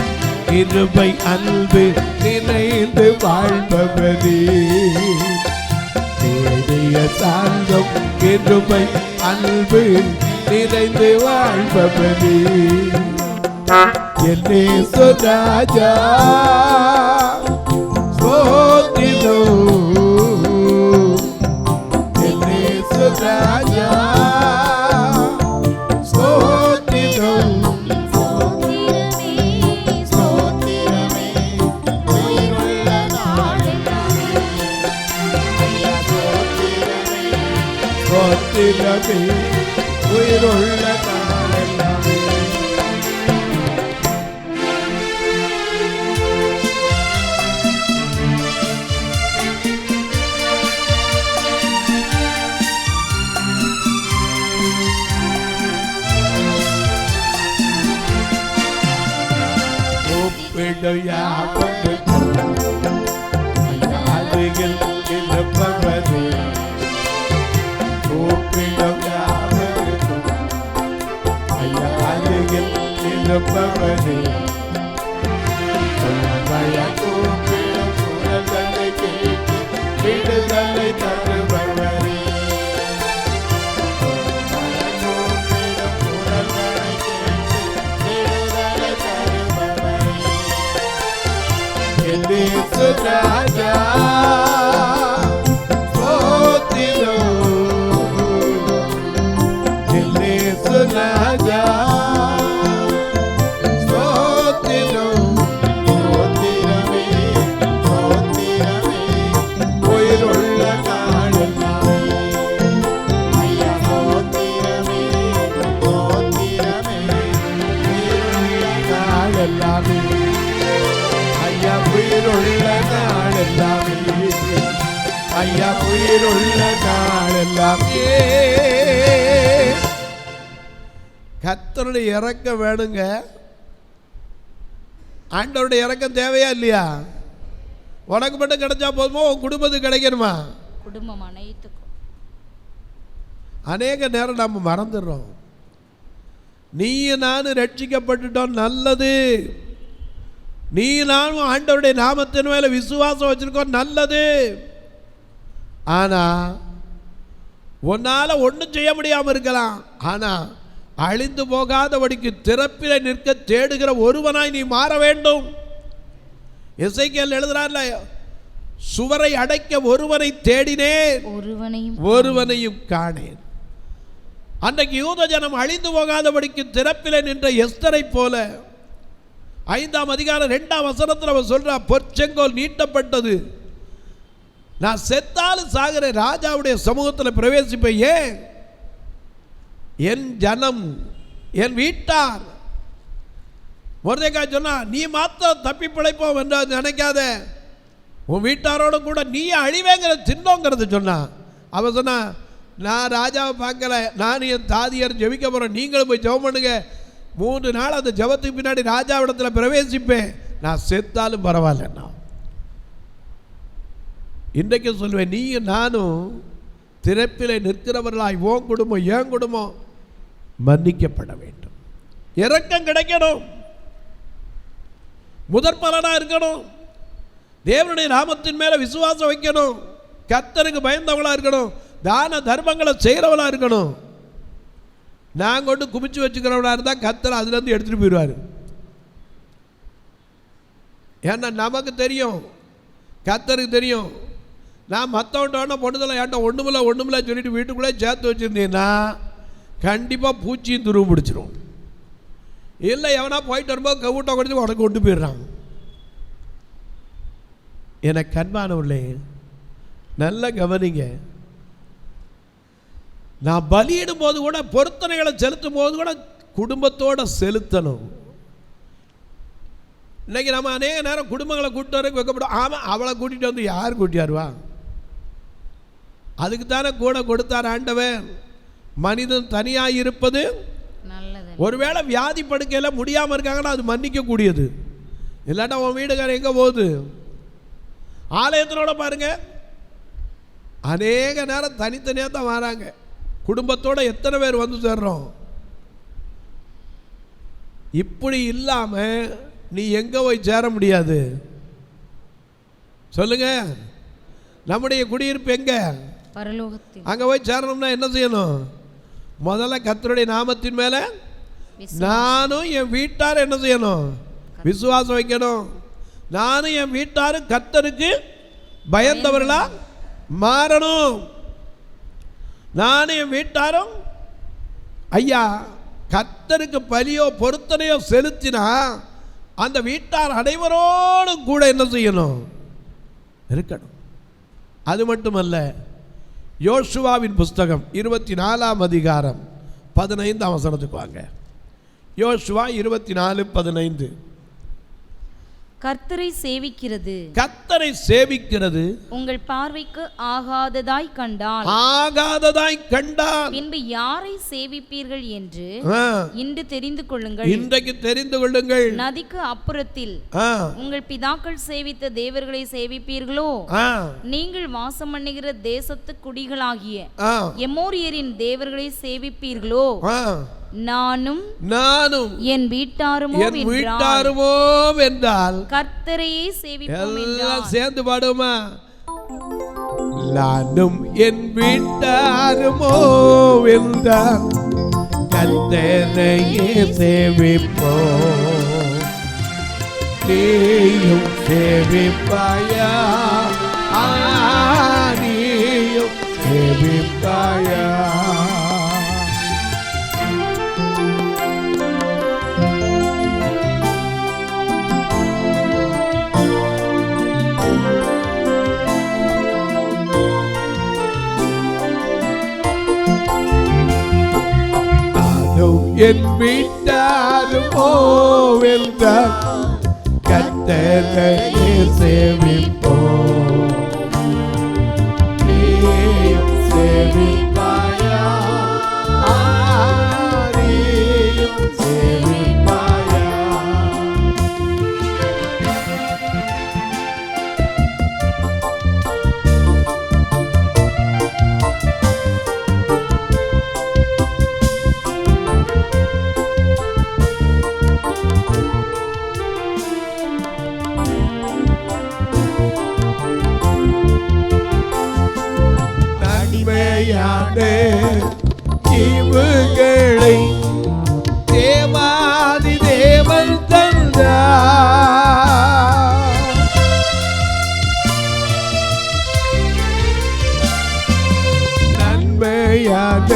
கிருபை அன்பு நினைந்து வாழ்பவரே, தேடிய சாந்தம் கிருபை அன்பு நிறைந்து வாழ்பவரே, என்னே சுராஜா சோதிலோ, என்னே சுராஜா சோதிலோ, சோதிலமே உயிருள்ள நாளெல்லாமே. அருகில் இருப்பவரே, கூப்பிடும் யாவருக்கும் ஐயா அருகில் இருப்பவரே, கூப்பிடும் குரல்களை கேட்டு விடுதலை தருபவரே, கூப்பிடும் குரல்களை கேட்டு விடுதலை தருபவரே, என்னே சுராஜா சோதிலோ, என்னே சுராஜா சோதிலோ, சோதிரமே சோதிரமே உயிருள்ள நாளெல்லாமே. ஐயா சோதிரமே சோதிரமே உயிருள்ள நாளெல்லாமே. ஐயா உயிருள்ள நாளெல்லாமே. ஐயா உயிருள்ள நாளெல்லாமே. கர்த்தருடைய இரக்கம் வேணுங்க. ஆண்டவருடைய இரக்கம் தேவையா இல்லையா? உனக்கு மட்டும் கிடைச்சா போதுமா? உன் குடும்பத்துக்கு கிடைக்கணுமா? குடும்பம் அனைத்துக்கும். அநேக நேரம் நம்ம மறந்துடுறோம். நீ நானும் ரட்சிக்கப்பட்டுட்டோம், நல்லது. நீ நானும் ஆண்டவருடைய நாமத்தின் மேல விசுவாசம் வச்சிருக்கோம், நல்லது. ஆனா உன்னால ஒன்றும் செய்ய முடியாம இருக்கலாம். ஆனா அழிந்து போகாதபடிக்கு திறப்பில நிற்க தேடுகிற ஒருவனாய் நீ மாற வேண்டும். எசேக்கியேல் எழுதுறார்ல, சுவரை அடைக்க ஒருவனை தேடினேன், ஒருவனையும் காணேன். அன்றைக்கு யூத ஜனம் அழிந்து போகாதபடிக்கு திறப்பில நின்ற எஸ்தரை போல 5ஆம் அதிகாரம் 2ஆம் வசனத்தில் அவர் சொல்றா, பொற்செங்கோல் நீட்டப்பட்டது, நான் செத்தாலும் சாகிற ராஜாவுடைய சமூகத்தில் பிரவேசிப்பேன். ஏன்? என் ஜனம், என் வீட்டார். மொர்தெகாய் சொன்னா, நீ மாத்திரம் தப்பி பிழைப்போம் என்று நினைக்காத, உன் வீட்டாரோட கூட நீ அழிவேங்கிற தின்னோங்கிறது சொன்னா. அவன் சொன்னா, நான் ராஜாவை பார்க்கல, நான் என் தாதியர் ஜெபிக்க போகிறேன், நீங்களும் போய் ஜெபம் பண்ணுங்க, 3 நாள் அந்த ஜெபத்துக்கு பின்னாடி ராஜாவிடத்தில் பிரவேசிப்பேன், நான் செத்தாலும் பரவாயில்ல. இன்றைக்கு சொல்லுவேன், நீயும் நானும் திறப்பிலே நிற்கிறவர்களாய் உன் குடும்பம் என் குடும்பம் மன்னிக்கப்பட வேண்டும். இரக்கம் கிடைக்கணும், முதற் பலனா இருக்கணும், தேவனுடைய நாமத்தின் மேல விசுவாசம் வைக்கணும், கர்த்தருக்கு பயந்தவளா இருக்கணும், தான தர்மங்களை செய்கிறவளா இருக்கணும். நான் கொண்டு குமிச்சு வச்சுக்கிறவனா இருந்தால் கர்த்தர் அதுல இருந்து எடுத்துட்டு போயிடுவார். ஏன்னா நமக்கு தெரியும், கர்த்தருக்கு தெரியும். நான் மற்றவன்ட்டோன்னா பொண்ணுதலை ஏன்ட்ட ஒன்றுமில்ல சொல்லிட்டு வீட்டுக்குள்ளே சேர்த்து வச்சுருந்தீங்கன்னா கண்டிப்பாக பூச்சியும் துருவு பிடிச்சிரும். இல்லை எவனா போயிட்டு வரும்போது கவுட்டை கொடுத்து உனக்கு கொண்டு போயிடுறான். எனக்கு கண்பானவர்களே, நல்ல கவனிங்க. நான் பலியிடும் போது கூட, பொருத்தனைகளை செலுத்தும் போது கூட குடும்பத்தோடு செலுத்தணும். இன்னைக்கு நம்ம அநேக நேரம் குடும்பங்களை கூப்பிட்டு வரைக்கும் வைக்கப்படும். ஆமாம், அவளை கூட்டிகிட்டு வந்து யார் கூட்டியாருவா? அதுக்கு தானே கூட கொடுத்தார் ஆண்டவர். மனிதன் தனியாக இருப்பது நல்லது. ஒருவேளை வியாதி படுக்கையில் முடியாமல் இருக்காங்கன்னா அது மன்னிக்க கூடியது. இல்லாட்டா உன் வீடுக்காரர் எங்கே போகுது? ஆலயத்தினோட பாருங்க, அநேக நேரம் தனித்தனியாக தான் வராங்க. குடும்பத்தோட எத்தனை பேர் வந்து சேர்றோம்? இப்படி இல்லாமல் நீ எங்கே போய் சேர முடியாது? சொல்லுங்க. நம்முடைய குடியிருப்பு எங்க? பரலோகத்தில். அங்கே போய் சேரணும்னா என்ன செய்யணும்? முதல்ல கர்த்தருடைய நாமத்தின் மேல நானும் என் வீட்டார் என்ன செய்யணும்? விசுவாசம் வைக்கணும். நானும் என் வீட்டாரும் கர்த்தருக்கு பயந்தவர்களா மாறணும். நானும் என் வீட்டாரும் ஐயா கர்த்தருக்கு பலியோ பொருத்தனையோ செலுத்தினா அந்த வீட்டார் அனைவரோடும் கூட என்ன செய்யணும்? இருக்கணும். அது மட்டுமல்ல, யோசுவாவின் புஸ்தகம் 24ஆம் அதிகாரம் 15ஆம் வசனத்துக்கு வாங்க. யோசுவா 24:15. கர்த்தரை சேவிக்கிறது, கர்த்தரை சேவிக்கிறது உங்கள் பார்வைக்கு ஆகாததாய் கண்டால் பின்பு யாரை சேவிப்பீர்கள் என்று இன்று தெரிந்து கொள்ளுங்கள். இன்றைக்கு தெரிந்து கொள்ளுங்கள். நதிக்கு அப்புறத்தில் உங்கள் பிதாக்கள் சேவித்த தேவர்களை சேவிப்பீர்களோ? நீங்கள் வாசம் பண்ணுகிற தேசத்து குடிகளாகிய எமோரியரின் தேவர்களை சேவிப்பீர்களோ? நானும் என் வீட்டாருமோ என்றால் கர்த்தரையே சேவிப்போம். எல்லாம் சேர்ந்து பாடுமா? நானும் என் வீட்டாருமோ என்றால் கர்த்தரையே சேவிப்போம். நீயும் சேவிப்பாயா? நீயும் சேவிப்பாயா? என் வீட்டாருமோ என்றால் கர்த்தரையே சேவிப்போம். நீயும் சேவிப்பாயா? நீயும் சேவிப்பாயா? நன்மையான ஈவுகளை தேவாதி தேவன் தந்தார். நன்மையான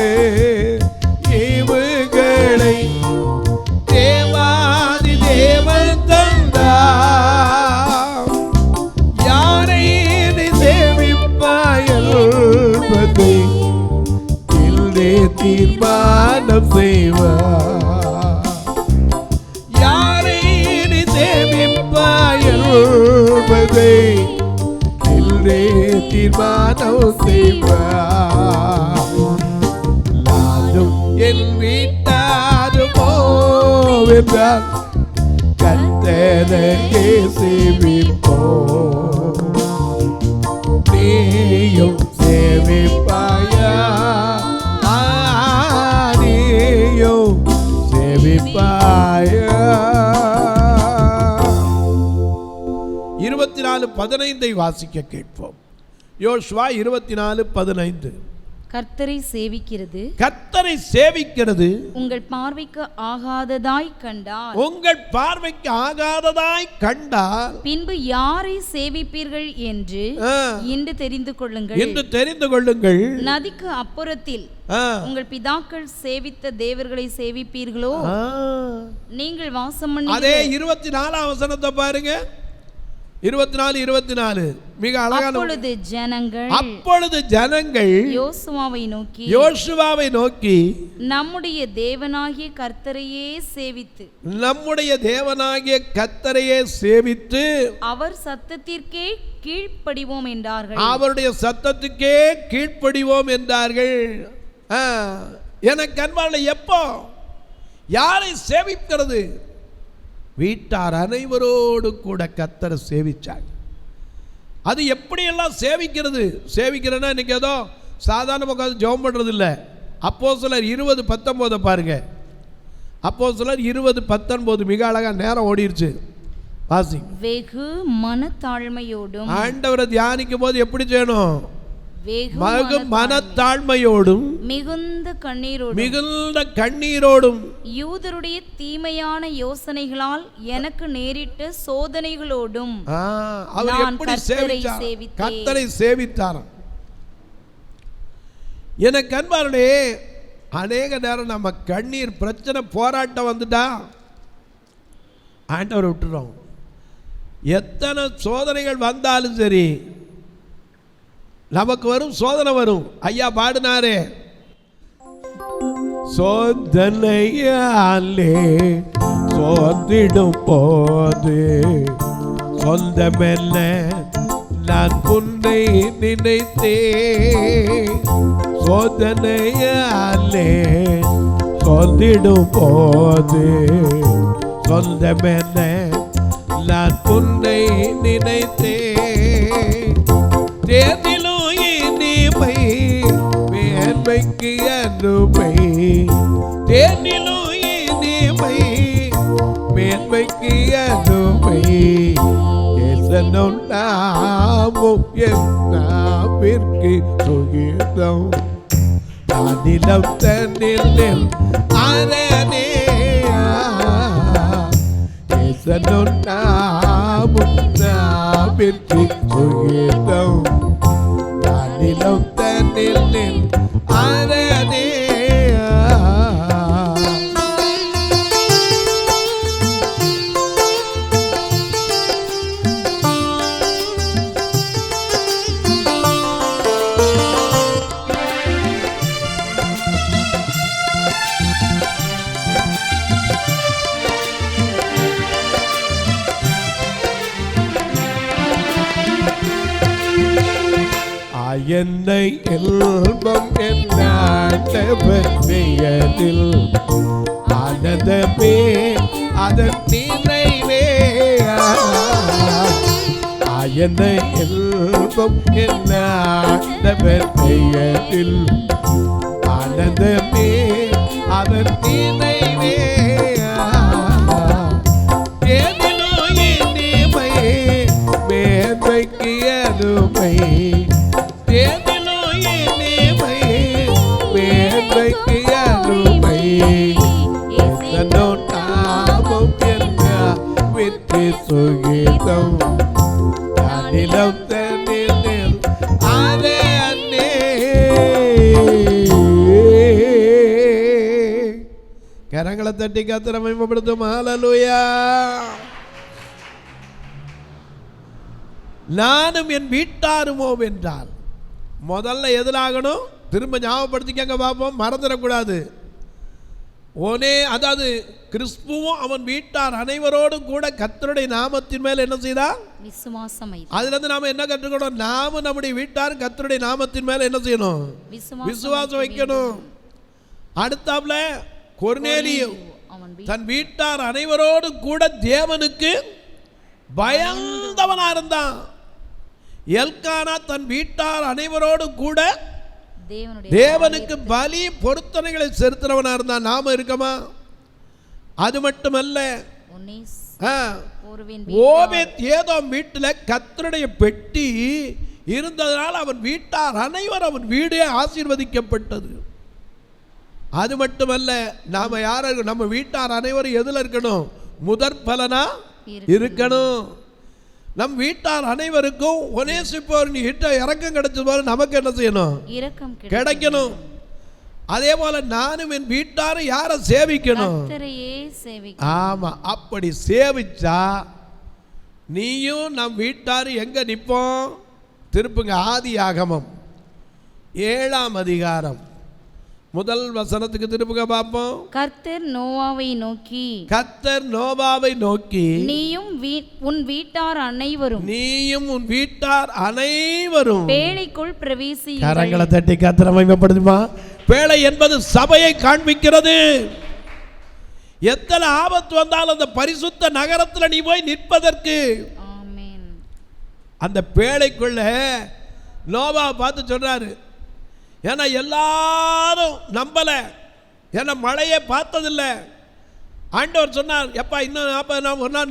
ஈவுகளை தேவாதி தேவன் தந்தார். யாரை நீ சேவிப்பாயல்பதை இல்லே தீர்மானம் செய்வார். யாரை நீ சேவிப்பாயல்பதை இல்லே தீர்மானம் செய்வார். நானும் என் வீட்டாருமோ என்றால் கர்த்தரையே சேவிப்போம். நீயும் சேவிப்பாயா? நீயும் சேவிப்பாயா? 24:15 வாசிக்க கேட்போம். யோசுவா 24:15. கர்த்தரை சேவிக்கிறது, கர்த்தரை சேவிக்கிறது உங்கள் பார்வைக்கு ஆகாததாய் கண்டால், உங்கள் பார்வைக்கு ஆகாததாய் கண்டால் பின்பு யாரை சேவிப்பீர்கள் என்று இன்று தெரிந்து கொள்ளுங்கள். என்று தெரிந்து கொள்ளுங்கள். நதிக்கு அப்புறத்தில் உங்கள் பிதாக்கள் சேவித்த தேவர்களை சேவிப்பீர்களோ? நீங்கள் வாசம் பண்ணி அதே 24 வசனத்தை பாருங்க. 24 மிக அழகான. அப்பொழுது ஜனங்கள் யோசுவாவை நோக்கி நம்முடைய தேவனாகிய கர்த்தரையே சேவித்து அவர் சத்தத்திற்கே கீழ்ப்படிவோம் என்றார்கள். அவருடைய சத்தத்துக்கே கீழ்ப்படிவோம் என்றார்கள். எனக்கு அன்பான, எப்போ யாரை சேவிக்கிறது? வீட்டார் அனைவரோடு கூட கர்த்தரை சேவிச்சாங்க. அது எப்படியெல்லாம் சேவிக்கிறது? சேவிக்கிறேன்னா இன்னைக்கு ஏதோ சாதாரண உட்காந்து ஜெபம் பண்ணுறது இல்லை. அப்போஸ்தலர் 20:19 பாருங்க. அப்போஸ்தலர் 20:19 மிக அழகா. நேரம் ஓடிடுச்சு, வாசி. வெகு மனத்தாழ்மையோடும் ஆண்டவரை தியானிக்கும் போது எப்படி செய்யணும்? மனத்தாழ்மையோடும் மிகுந்த கண்ணீரோடும் யூதருடைய தீமையான யோசனைகளால் எனக்கு நேரிட்ட சோதனைகளோடும் அவர் எப்படி கர்த்தரை சேவித்தாராம். எனக்கு அன்பார்களே, அநேக நேரம் நம்ம கண்ணீர் பிரச்சனை போராட்டம் வந்துட்டா ஆண்டவரை விட்டுறோம். எத்தனை சோதனைகள் வந்தாலும் சரி, நமக்கு வரும் சோதனை வரும். ஐயா பாடினாரே, சோதனையாலே சோர்ந்திடும் போது சொந்தமெல்ல நான் உன்னை நினைத்தே. சோதனையாலே சோர்ந்திடும் போது சொந்தமெல்ல நான் உன்னை நினைத்தே. தேர்திலும் இனிமை மேன்மைக்கு அனுமை, தேர்திலும் இனிமை மேன்மைக்கு அனுமை. நாமும் என்னாவிற்கு சுகிதம் நானிலம் தன்னில் அரணே. நாமும் நாவிற்கு சுகிதம் நானிலம் தன்னில் அரணே. என்னை இன்பம் என்னாண்டவர் பெயரில் ஆனந்தமே அதன் நினைவே. என்னை இன்பம் என்னாண்டவர் பெயரில் ஆனந்தமே அதன் நினைவே. தேனிலோ இனிமை மேன்மைக்கு அருமை, தேனிலோ இனிமை கரங்களை தட்டி கர்த்தரை மகிமைப்படுத்தும். ஹல்லேலூயா. நானும் என் வீட்டாருமோ என்றால் முதல்ல எதிராகணும், திரும்ப ஞாபகப்படுத்திக்கங்க பார்ப்போம், மறந்துடக்கூடாது. அதாவது கிறிஸ்துவும் அவன் வீட்டார் அனைவரோடும் கூட கர்த்தருடைய நாமத்தின் மேல் என்ன செய்தா? விசுவாசம். அதுல இருந்து நாம என்ன கற்றுக்கணும்? நாம நம்முடைய வீட்டார் கர்த்தருடைய நாமத்தின் மேல என்ன செய்யணும்? விசுவாசம் வைக்கணும். அடுத்தாப்ல கொர்நேலியு தன் வீட்டார் அனைவரோடு கூட தேவனுக்கு பயந்தவனா இருந்தான். எல்கானா தன் வீட்டார் அனைவரோடு கூட தேவனுக்கு பலி பொருத்தனைகளை செலுத்துறவனா இருந்தான். நாம இருக்கமா? அது மட்டுமல்ல, ஓபேத் ஏதோம் வீட்டில் கர்த்தருடைய பெட்டி இருந்ததனால் அவன் வீட்டார் அனைவரும் அவன் வீடே ஆசீர்வதிக்கப்பட்டது. அது மட்டுமல்ல, நாம யார நம்ம வீட்டார் அனைவரும் எதுல இருக்கணும்? முதற் பலனா இருக்கணும். நம் வீட்டார் அனைவருக்கும் ஒனேசிப்போர் இறக்கம் கிடைச்சது போல நமக்கு என்ன செய்யணும்? இரக்கம் கிடைக்கணும். அதே போல நானும் என் வீட்டாரும் யாரை சேவிக்கணும்? ஆமா, அப்படி சேவிச்சா நீயும் நம் வீட்டாரும் எங்க நிற்போம்? திருப்புங்க ஆதியாகமம் 7ஆம் அதிகாரம் முதல் வசனத்துக்கு திருப்புங்க பார்ப்போம். கர்த்தர் நோவாவை நோக்கி நீயும் உன் வீட்டார் அனைவரும் பேழைக்குள் பிரவேசியுங்கள். கரங்களை தட்டி கர்த்தரை மகிமைப்படுத்துமா. பேழை என்பது சபையை காண்பிக்கிறது. எத்தனை ஆபத்து வந்தாலும் அந்த பரிசுத்த நகரத்தில் நீ போய் நிற்பதற்கு அந்த பேழைக்குள்ள நோவா பார்த்து சொல்றாரு. ஏன்னா எல்லாரும் நம்பல, ஏன்னா மழையை பார்த்ததில்லை. ஆண்டவர் சொன்னார், எப்பா இன்னும்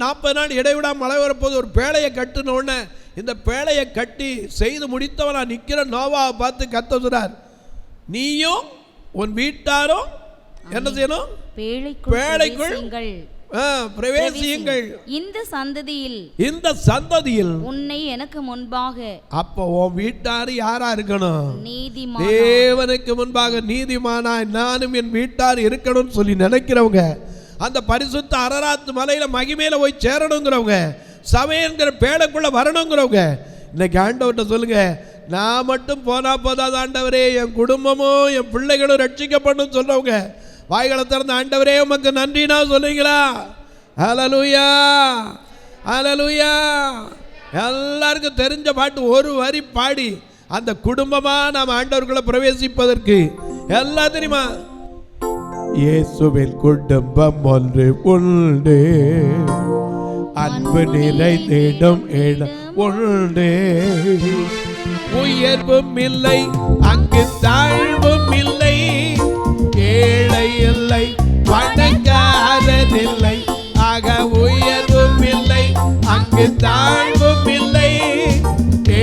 40 நாள் இடைவிடா மழை வரப்போது, ஒரு பேழையை கட்டுன உடனே இந்த பேழையை கட்டி செய்து முடித்தவனா நிற்கிற நோவாவை பார்த்து கர்த்தர் சொல்றார், நீயும் உன் வீட்டாரும் என்ன செய்யணும்? பேழைக்குள் பிரவேசியுங்கள். இந்த சந்ததியில் உன்னை எனக்கு முன்பாக. அப்போ உன் வீட்டார் யாரா இருக்கணும்? தேவனுக்கு முன்பாக நீதிமானாய் நானும் என் வீட்டார் இருக்கணும்னு சொல்லி நினைக்கிறவங்க, அந்த பரிசுத்த அரராத்து மலையில மகிமையில போய் சேரணுங்கிறவங்க, சபைங்கிற பேழைக்குள்ள வரணுங்கிறவங்க, இன்னைக்கு ஆண்டவர்கிட்ட சொல்லுங்க, நான் மட்டும் போனா போதாது ஆண்டவரே, என் குடும்பமும் என் பிள்ளைகளும் ரட்சிக்கப்படும் சொல்றவங்க வாய்களை திறந்த ஆண்டவரே உமக்கு நன்றினா சொல்லுங்களா? ஹல்லேலூயா, ஹல்லேலூயா. எல்லாருக்கும் தெரிஞ்ச பாட்டு ஒரு வரி பாடி அந்த குடும்பமா நாம் ஆண்டவர்களை பிரவேசிப்பதற்கு எல்லாம் தெரியுமா? இயேசுவின் குடும்பம் ஒன்று உண்டு, அன்பு நிறைந்திடும் இடம் உண்டு, உயர்வும் இல்லை அங்கு தாழ்வும் இல்லை, ஏழை இல்லை பணக்காரன் இல்லை, ஆக உயர்வும் இல்லை அங்கு தாழ்வும் இல்லை,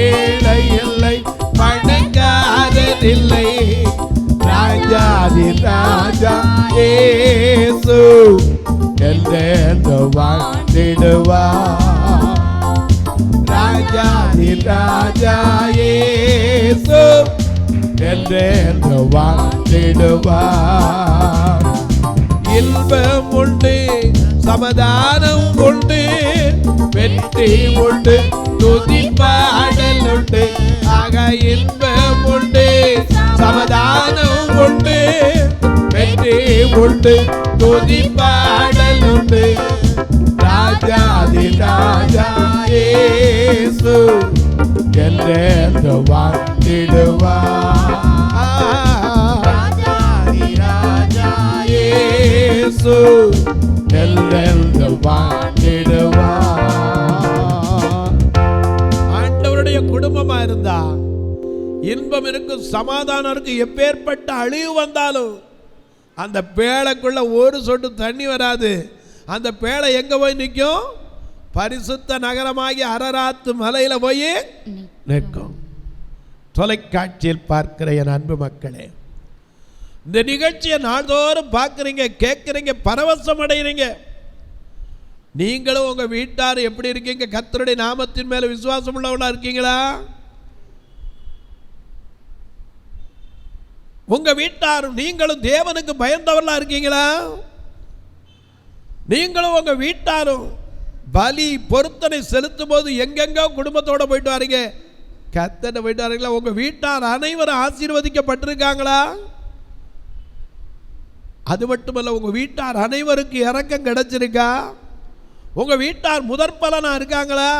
ஏழை இல்லை பணக்காரன் இல்லை, ராஜாதி ராஜா இயேசு என்றென்று வாழ்ந்திடுவார், ராஜாதி ராஜா இயேசு என்றென்று வாழ்ந்திடுவார். இன்பம் உண்டு, சமாதானம் உண்டு, வெற்றி உண்டு, துதி பாடல் உண்டு, ஆக இன்பம் உண்டு, சமாதானம் உண்டு, வெற்றி உண்டு, துதி பாடல் உண்டு, ராஜாதி ராஜா இயேசு என்றென்று வாழ்ந்திடுவார், ராஜாதி ராஜா இயேசு என்றென்று வாழ்ந்திடுவார். ஆண்டவருடைய குடும்பமா இருந்தா இன்பம் இருக்கும், சமாதானம் இருக்கும். எப்பேற்பட்ட அழிவு வந்தாலும் அந்த பேழைக்குள்ள ஒரு சொட்டு தண்ணி வராது. அந்த பேழை எங்க போய் நிற்கும்? பரிசுத்த நகரமாகி அரராத்து மலையில போய் நிற்கும். தொலைக்காட்சியில் பார்க்கிற என் அன்பு மக்களே, இந்த நிகழ்ச்சியை நாள்தோறும் பார்க்குறீங்க, கேட்குறீங்க, பரவசம் அடைகிறீங்க. நீங்களும் உங்க வீட்டார் எப்படி இருக்கீங்க? கர்த்தருடைய நாமத்தின் மேல விசுவாசம் உள்ளவங்களா இருக்கீங்களா? உங்க வீட்டாரும் நீங்களும் தேவனுக்கு பயந்தவர்களா இருக்கீங்களா? நீங்களும் உங்க வீட்டாரும் பலி பொருத்தனை செலுத்தும் போது எங்கெங்க குடும்பத்தோட போயிட்டு வரீங்க? கர்த்தர்ட்ட போயிட்டு வரீங்களா? உங்க வீட்டார் அனைவரும் ஆசீர்வதிக்கப்பட்டிருக்காங்களா? அது மட்டுமல்ல, உங்க வீட்டார் அனைவருக்கு இரக்கம் கிடைச்சிருக்கா? உங்க வீட்டார் முதற் பலனா இருக்காங்களா?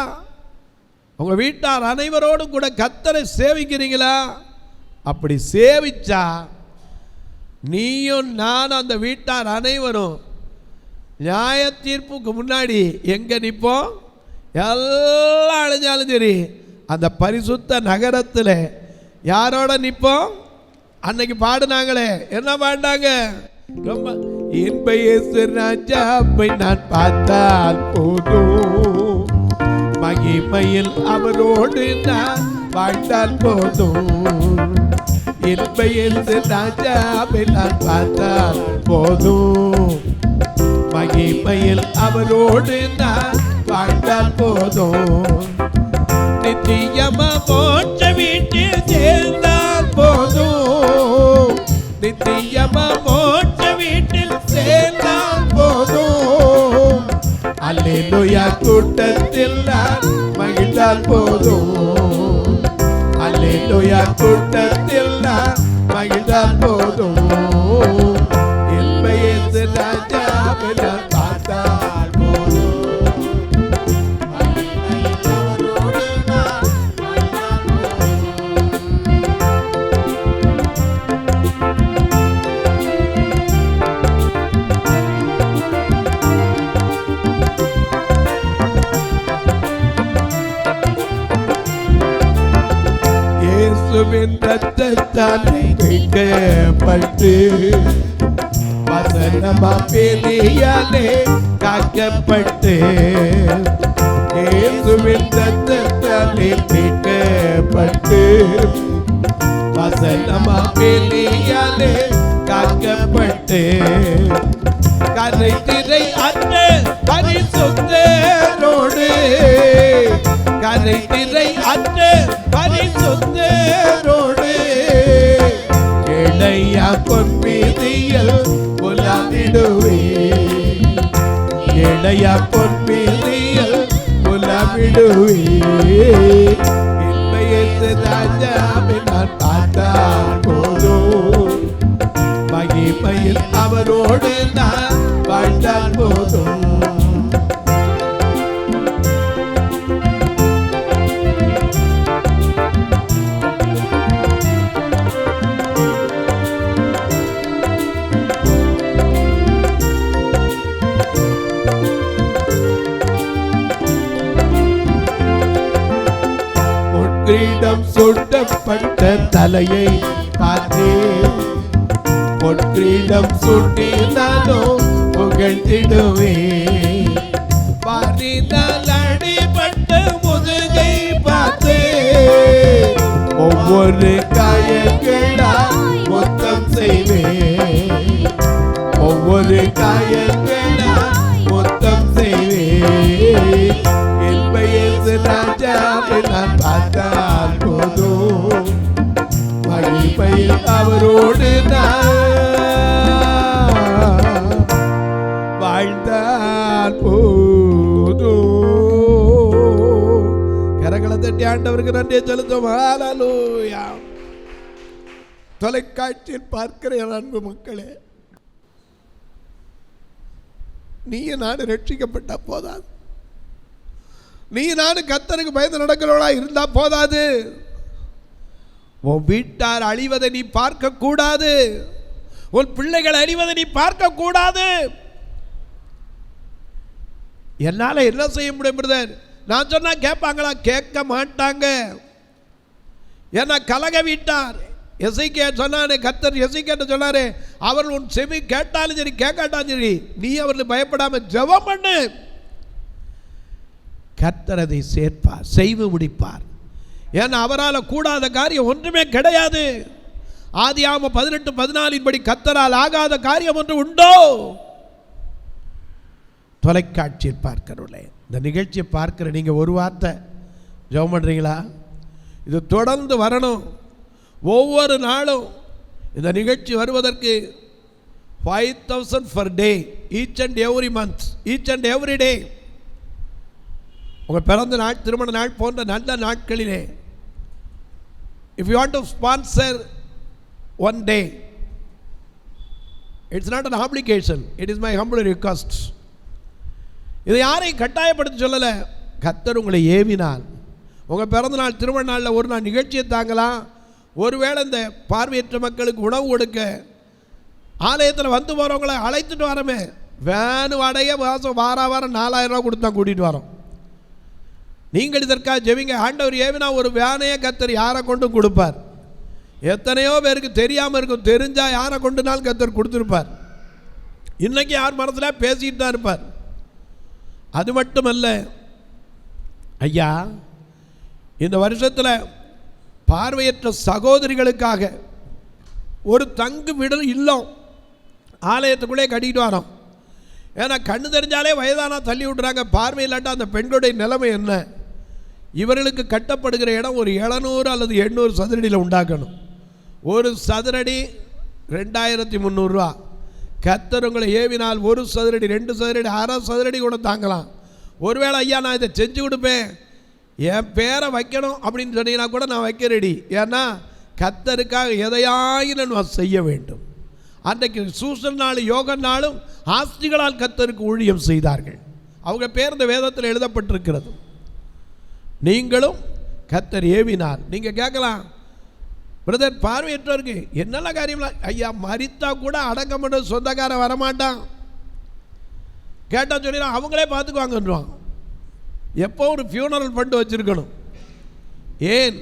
உங்க வீட்டார் அனைவரோடும் கூட கர்த்தரை சேவிக்கிறீங்களா? அப்படி சேவிச்சா நீயும் நானும் அந்த வீட்டார் அனைவரும் நியாய தீர்ப்புக்கு முன்னாடி எங்க நிற்போம்? எல்லாம் அழிஞ்சாலும் சரி அந்த பரிசுத்த நகரத்தில் யாரோட நிற்போம்? அன்னைக்கு பாடுனாங்களே, என்ன பாடினாங்க? ரொம்ப இன்ப இயேசு ராஜாவை நான் பார்த்தால் போதும், மகிமையில் அவரோடு நான் வாழ்ந்தால் போதும். இன்ப இயேசு ராஜாவை நான் பார்த்தால் போதும், மகிமையில் அவரோடு நான் வாழ்ந்தால் போதும். நித்தியமா மோட்ச வீட்டில் சேர்ந்தால் போதும், நித்தியமா மோட்ச வீட்டில் சேர்ந்தால் போதும். அல்லேலூயா கூட்டத்தில் நான் மகிழ்ந்தால் போதும், அல்லேலூயா கூட்டத்தில் நான் மகிழ்ந்தால் போதும். இன்ப இயேசு ராஜாவை நான் பார்த்தால் போதும். இயேசுவின் ரத்தத்தாலே மீட்கப்பட்டு வசனமா பேலியாலே காக்கப்பட்டு, இயேசுவின் ரத்தத்தாலே மீட்கப்பட்டு வசனமா பேலியாலே காக்கப்பட்டு, கரை திரை அற்ற பரிசுத்தரோடு, கரை திரை அற்ற பரிசுத்தரோடு இளையா பொன்மீதியில் புலமிடுவே, இளையா பொன்மீதியில் புலமிடுவே. இன்ப இயேசு ராஜாவை நான் பார்த்தால் போதும், மகிமையில் அவரோடு நான் வாழ்ந்தால் போதும். கிரீடம் சூட்டப்பட்ட தலையை பார்த்தேன், பொற்கிரீடம் சூட்டி நானும் புகழ்ந்திடுவேன். பாரினால் அடிபட்ட முதுகை பார்த்தேன், ஒவ்வொரு காயங்களா மொத்தம் செய்வேன், ஒவ்வொரு காயங்களா மொத்தம் செய்வேன். இன்ப இயேசு ராஜாவை நான் பார்த்தால் போதும், மகிமையில் அவரோடு நான் வாழ்ந்தால் போதும். கரங்களை தட்டி ஆண்டவருக்கு நன்றியை செலுத்தும். ஹல்லேலூயா. தொலைக்காட்சியில் பார்க்கிற அன்பு மக்களே, நீ நான் ரட்சிக்கப்பட்ட போதாது, நீ நானும் கர்த்தருக்கு பயந்து நடக்கிறவளா இருந்தா போதாது. உன் வீட்டார் அழிவதை நீ பார்க்க கூடாது, உன் பிள்ளைகள் அழிவதை நீ பார்க்க கூடாது. என்னால என்ன செய்ய முடியும் பிரதர்? நான் சொன்னா கேட்பாங்களா? கேட்க மாட்டாங்க. ஏன்னா கலக வீட்டார். எசேக்கியா சொன்னானே, கர்த்தர் எசேக்கியா சொன்னாரே, அவர்கள் உன் செவி கேட்டாலும் சரி கேட்காட்டாலும் சரி நீ அவர்களுக்கு பயப்படாம ஜெபம் பண்ணு, கர்த்தர் அதை சேர்ப்பார், செய்து முடிப்பார். ஏன்னா அவரால் கூடாத காரியம் ஒன்றுமே கிடையாது. ஆதியாகமம் 18:14 படி கர்த்தரால் ஆகாத காரியம் ஒன்று உண்டோ? தொலைக்காட்சியில் பார்க்கிறவர்களே, இந்த நிகழ்ச்சியை பார்க்கிற நீங்கள் ஒரு வார்த்தை ஜெபம் பண்ணுறீங்களா? இது தொடர்ந்து வரணும். ஒவ்வொரு நாளும் இந்த நிகழ்ச்சி வருவதற்கு 5,000 per day, each and every month, each and every day. உங்கள் பிறந்த நாள், திருமண நாள் போன்ற நல்ல நாட்களிலே if you want to sponsor one day, it's not an obligation, it is my humble request. இதை யாரையும் கட்டாயப்படுத்தி சொல்லலை, கர்த்தர் உங்களை ஏவினால் உங்கள் பிறந்த நாள், திருமண நாளில் ஒரு நாள் நிகழ்ச்சியை தாங்கலாம். ஒருவேளை இந்த பார்வையற்ற மக்களுக்கு உணவு கொடுக்க ஆலயத்தில் வந்து போகிறவங்களை அழைத்துட்டு வரமே, வேனு வாடகை மாதம் வாரம் 4,000 ரூபா கொடுத்து தான் கூட்டிகிட்டு வரோம். நீங்கள் இதற்காக ஜெபிங்க. ஆண்டவர் ஏவினா ஒரு வேனையை கர்த்தர் யாரை கொண்டும் கொடுப்பார். எத்தனையோ பேருக்கு தெரியாமல் இருக்கும், தெரிஞ்சால் யாரை கொண்டுனாலும் கர்த்தர் கொடுத்துருப்பார். இன்றைக்கி யார் மனசில் பேசிகிட்டு தான் இருப்பார். அது மட்டுமல்ல ஐயா, இந்த வருஷத்தில் பார்வையற்ற சகோதரிகளுக்காக ஒரு தங்கு விட இல்லம் ஆலயத்துக்குள்ளே கட்டிக்கிட்டு வரோம். ஏன்னா கண்ணு தெரிஞ்சாலே வயதானா தள்ளி விட்றாங்க. பார்வை இல்லாட்டா அந்த பெண்களுடைய நிலைமை என்ன? இவர்களுக்கு கட்டப்படுகிற இடம் ஒரு 700 அல்லது 800 சதுரடியில் உண்டாக்கணும். ஒரு சதுரடி 2,300 ரூபா. கர்த்தர் உங்களை ஏவினால் ஒரு சதுரடி, 2 சதுரடி, 1/2 சதுரடி கூட தாங்கலாம். ஒருவேளை ஐயா நான் இதை செஞ்சு கொடுப்பேன், என் பேரை வைக்கணும் அப்படின்னு சொன்னீங்கன்னா கூட நான் வைக்க ரெடி. ஏன்னா கர்த்தருக்காக எதையாயினும் நான் செய்ய வேண்டும். அன்றைக்கு சூசன் நாள், யோக நாளும் ஆஸ்திகளால் கர்த்தருக்கு ஊழியம் செய்தார்கள். அவங்க பேர் இந்த வேதத்தில் எழுதப்பட்டிருக்கிறது. நீங்களும் கர்த்தர் ஏவினார். நீங்கள் கேட்கலாம், பிரதர் பார்வையற்றவருக்கு என்னெல்லாம் காரியம்லாம்? ஐயா மரித்தா கூட அடக்கம் பண்ண சொந்தக்காரன் வரமாட்டான். கேட்டால் சொல்லிடலாம் அவங்களே பார்த்துக்குவாங்கன்றான். எப்போ ஒரு ஃபியூனரல் ஃபண்டு வச்சுருக்கணும். ஏன்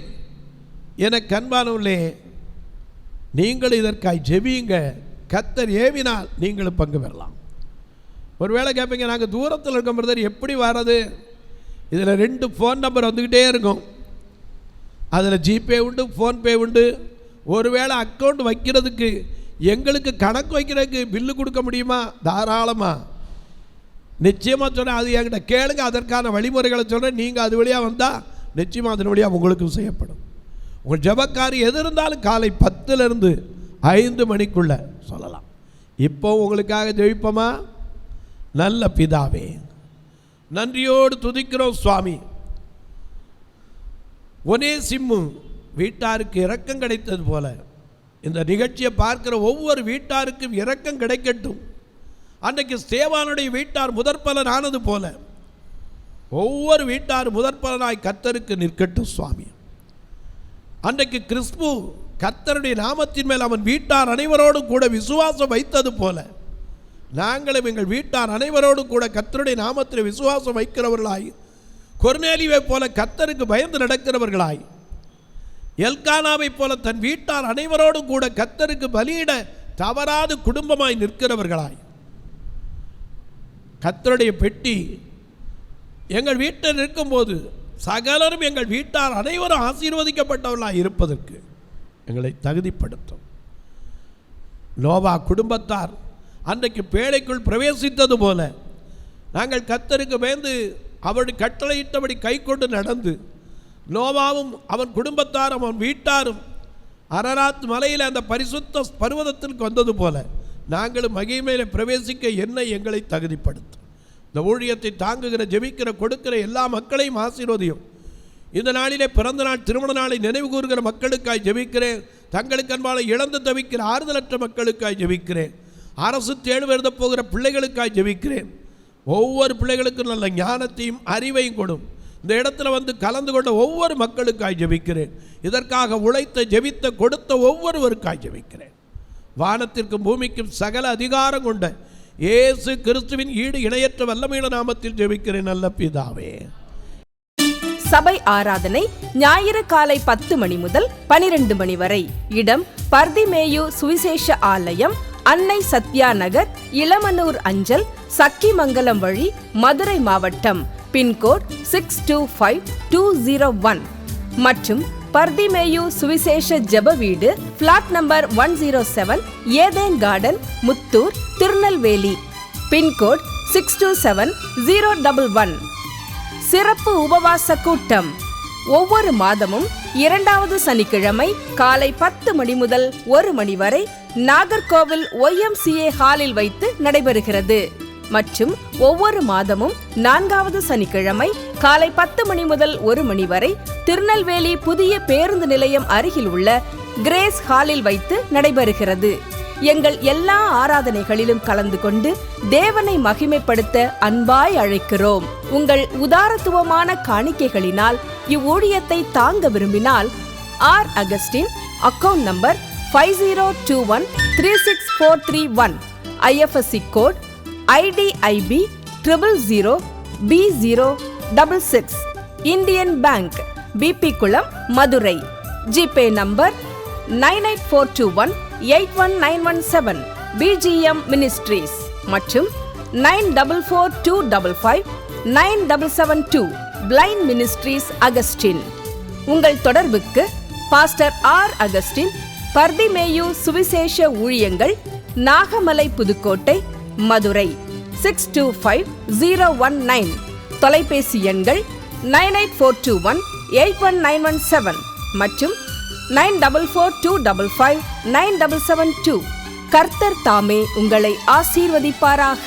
எனக்கு கண்பானவர்களே, நீங்கள் இதற்காய் ஜெபியுங்க. கர்த்தர் ஏவினால் நீங்களும் பங்கு பெறலாம். ஒருவேளை கேட்பீங்க, நாங்கள் தூரத்தில் இருக்க பிரதர் எப்படி வர்றது? இதில் 2 ஃபோன் நம்பர் வந்துக்கிட்டே இருக்கும். அதில் ஜிபே உண்டு, ஃபோன்பே உண்டு. ஒருவேளை அக்கௌண்ட் வைக்கிறதுக்கு, எங்களுக்கு கணக்கு வைக்கிறதுக்கு பில்லு கொடுக்க முடியுமா? தாராளமாக, நிச்சயமாக சொல்கிறேன். அது என்கிட்ட கேளுங்க, அதற்கான வழிமுறைகளை சொல்கிறேன். நீங்கள் அது வழியாக வந்தால் நிச்சயமாக அதன் வழியாக உங்களுக்கும் செய்யப்படும். உங்கள் ஜபக்காரி எது இருந்தாலும் காலை 10லிருந்து 5 மணிக்குள்ளே சொல்லலாம். இப்போ உங்களுக்காக ஜெபிப்போமா? நல்ல பிதாவே, நன்றியோடு துதிக்கிறோம் சுவாமி. ஒனேசிமு வீட்டாருக்கு இரக்கம் கிடைத்தது போல இந்த நிகழ்ச்சியை பார்க்கிற ஒவ்வொரு வீட்டாருக்கும் இரக்கம் கிடைக்கட்டும். அன்றைக்கு ஸ்தேவானுடைய வீட்டார் முதற்பலன் ஆனது போல ஒவ்வொரு வீட்டார் முதற்பலனாய் கர்த்தருக்கு நிற்கட்டும் சுவாமி. அன்றைக்கு கிறிஸ்து கர்த்தருடைய நாமத்தின் மேல் அவன் வீட்டார் அனைவரோடும் கூட விசுவாசம் வைத்தது போல நாங்களும் எங்கள் வீட்டார் அனைவரோடும் கூட கர்த்தருடைய நாமத்தில் விசுவாசம் வைக்கிறவர்களாய், கொர்நேலியை போல கர்த்தருக்கு பயந்து நடக்கிறவர்களாய், எல்கானாவை போல தன் வீட்டார் அனைவரோடும் கூட கர்த்தருக்கு பலியிட தவறாது குடும்பமாய் நிற்கிறவர்களாய், கர்த்தருடைய பெட்டி எங்கள் வீட்டில் இருக்கும்போது சகலரும் எங்கள் வீட்டார் அனைவரும் ஆசீர்வதிக்கப்பட்டவர்களாய் இருப்பதற்கு எங்களை தகுதிப்படுத்தும். நோவா குடும்பத்தார் அன்றைக்கு பேழைக்குள் பிரவேசித்தது போல நாங்கள் கர்த்தருக்கு பயந்து அவருடைய கட்டளையிட்டபடி கை கொண்டு நடந்து, நோவாவும் அவன் குடும்பத்தாரும் அவன் வீட்டாரும் அரராத் மலையில் அந்த பரிசுத்த பர்வதத்திற்கு வந்தது போல நாங்களும் மகிமையிலே பிரவேசிக்க என்னை எங்களை தகுதிப்படுத்தும். இந்த ஊழியத்தை தாங்குகிற, ஜெபிக்கிற, கொடுக்கிற எல்லா மக்களையும் ஆசீர்வதியும். இந்த நாளிலே பிறந்த நாள், திருமண நாளை நினைவு கூறுகிற மக்களுக்காய் ஜெபிக்கிறேன். தங்களுக்கு அன்பால இழந்து தவிக்கிற ஆறுதலற்ற மக்களுக்காய் ஜெபிக்கிறேன். அரசு தேர்வு எழுத போகிற பிள்ளைகளுக்காய் ஜெபிக்கிறேன். ஒவ்வொரு பிள்ளைகளுக்கும் நல்ல ஞானத்தையும் அறிவையும் கொடும். இந்த இடத்துல வந்து கலந்து கொண்ட ஒவ்வொரு மக்களுக்காய் ஜெபிக்கிறேன். இதற்காக உழைத்த, ஜெபித்த, கொடுத்த ஒவ்வொருவருக்காய் ஜெபிக்கிறேன். வானத்திற்கும் பூமிக்கும் சகல அதிகாரம் கொண்ட இயேசு கிறிஸ்துவின் ஈடு இணையற்ற வல்லமையுள்ள நாமத்தில் ஜெபிக்கிறேன் நல்ல பிதாவே. சபை ஆராதனை ஞாயிறு காலை 10 மணி முதல் 12 மணி வரை. இடம் பர்திமேயு சுவிசேஷ ஆலயம், அன்னை சத்யா நகர், இளமனூர் அஞ்சல், சக்கிமங்கலம் வழி, மதுரை மாவட்டம். பின்கோட் 625201 மற்றும் பர்திமேயு சுவிசேஷ ஜெப வீடு, flat number 107, Eden garden, Muthur, Tirunelveli. Pincode 627011. சிறப்பு உபவாச கூட்டம் ஒவ்வொரு மாதமும் 2வது சனிக்கிழமை காலை 10 மணி முதல் 1 மணி வரை நாகர்கோவில் YMCA ஹாலில் வைத்து நடைபெறுகிறது. மற்றும் ஒவ்வொரு மாதமும் 4வது சனிக்கிழமை காலை 10 மணி முதல் 1 மணி வரை திருநெல்வேலி புதிய பேருந்து நிலையம் அருகில் உள்ள கிரேஸ் ஹாலில் வைத்து நடைபெறுகிறது. எங்கள் எல்லா ஆராதனைகளிலும் கலந்து கொண்டு தேவனை மகிமைப்படுத்த அன்பாய் அழைக்கிறோம். உங்கள் உதாரத்துவமான காணிக்கைகளினால் இவ்வூழியத்தை தாங்க விரும்பினால் R. Augustine, account number 50213641, IFSC code IDIB 000B066, Indian bank, BP Kulam, Madurai. GPay number 9842181917, BGM ministries மற்றும் 9442559772, பிளைண்ட் மினிஸ்ட்ரீஸ் அகஸ்டின். உங்கள் தொடர்புக்கு பாஸ்டர் R. அகஸ்டின், பர்திமேயு சுவிசேஷ ஊழியங்கள், நாகமலை, புதுக்கோட்டை, மதுரை 625019. தொலைபேசி எண்கள் 9842181917 மற்றும் 9442559772. கர்த்தர் தாமே உங்களை ஆசீர்வதிப்பாராக.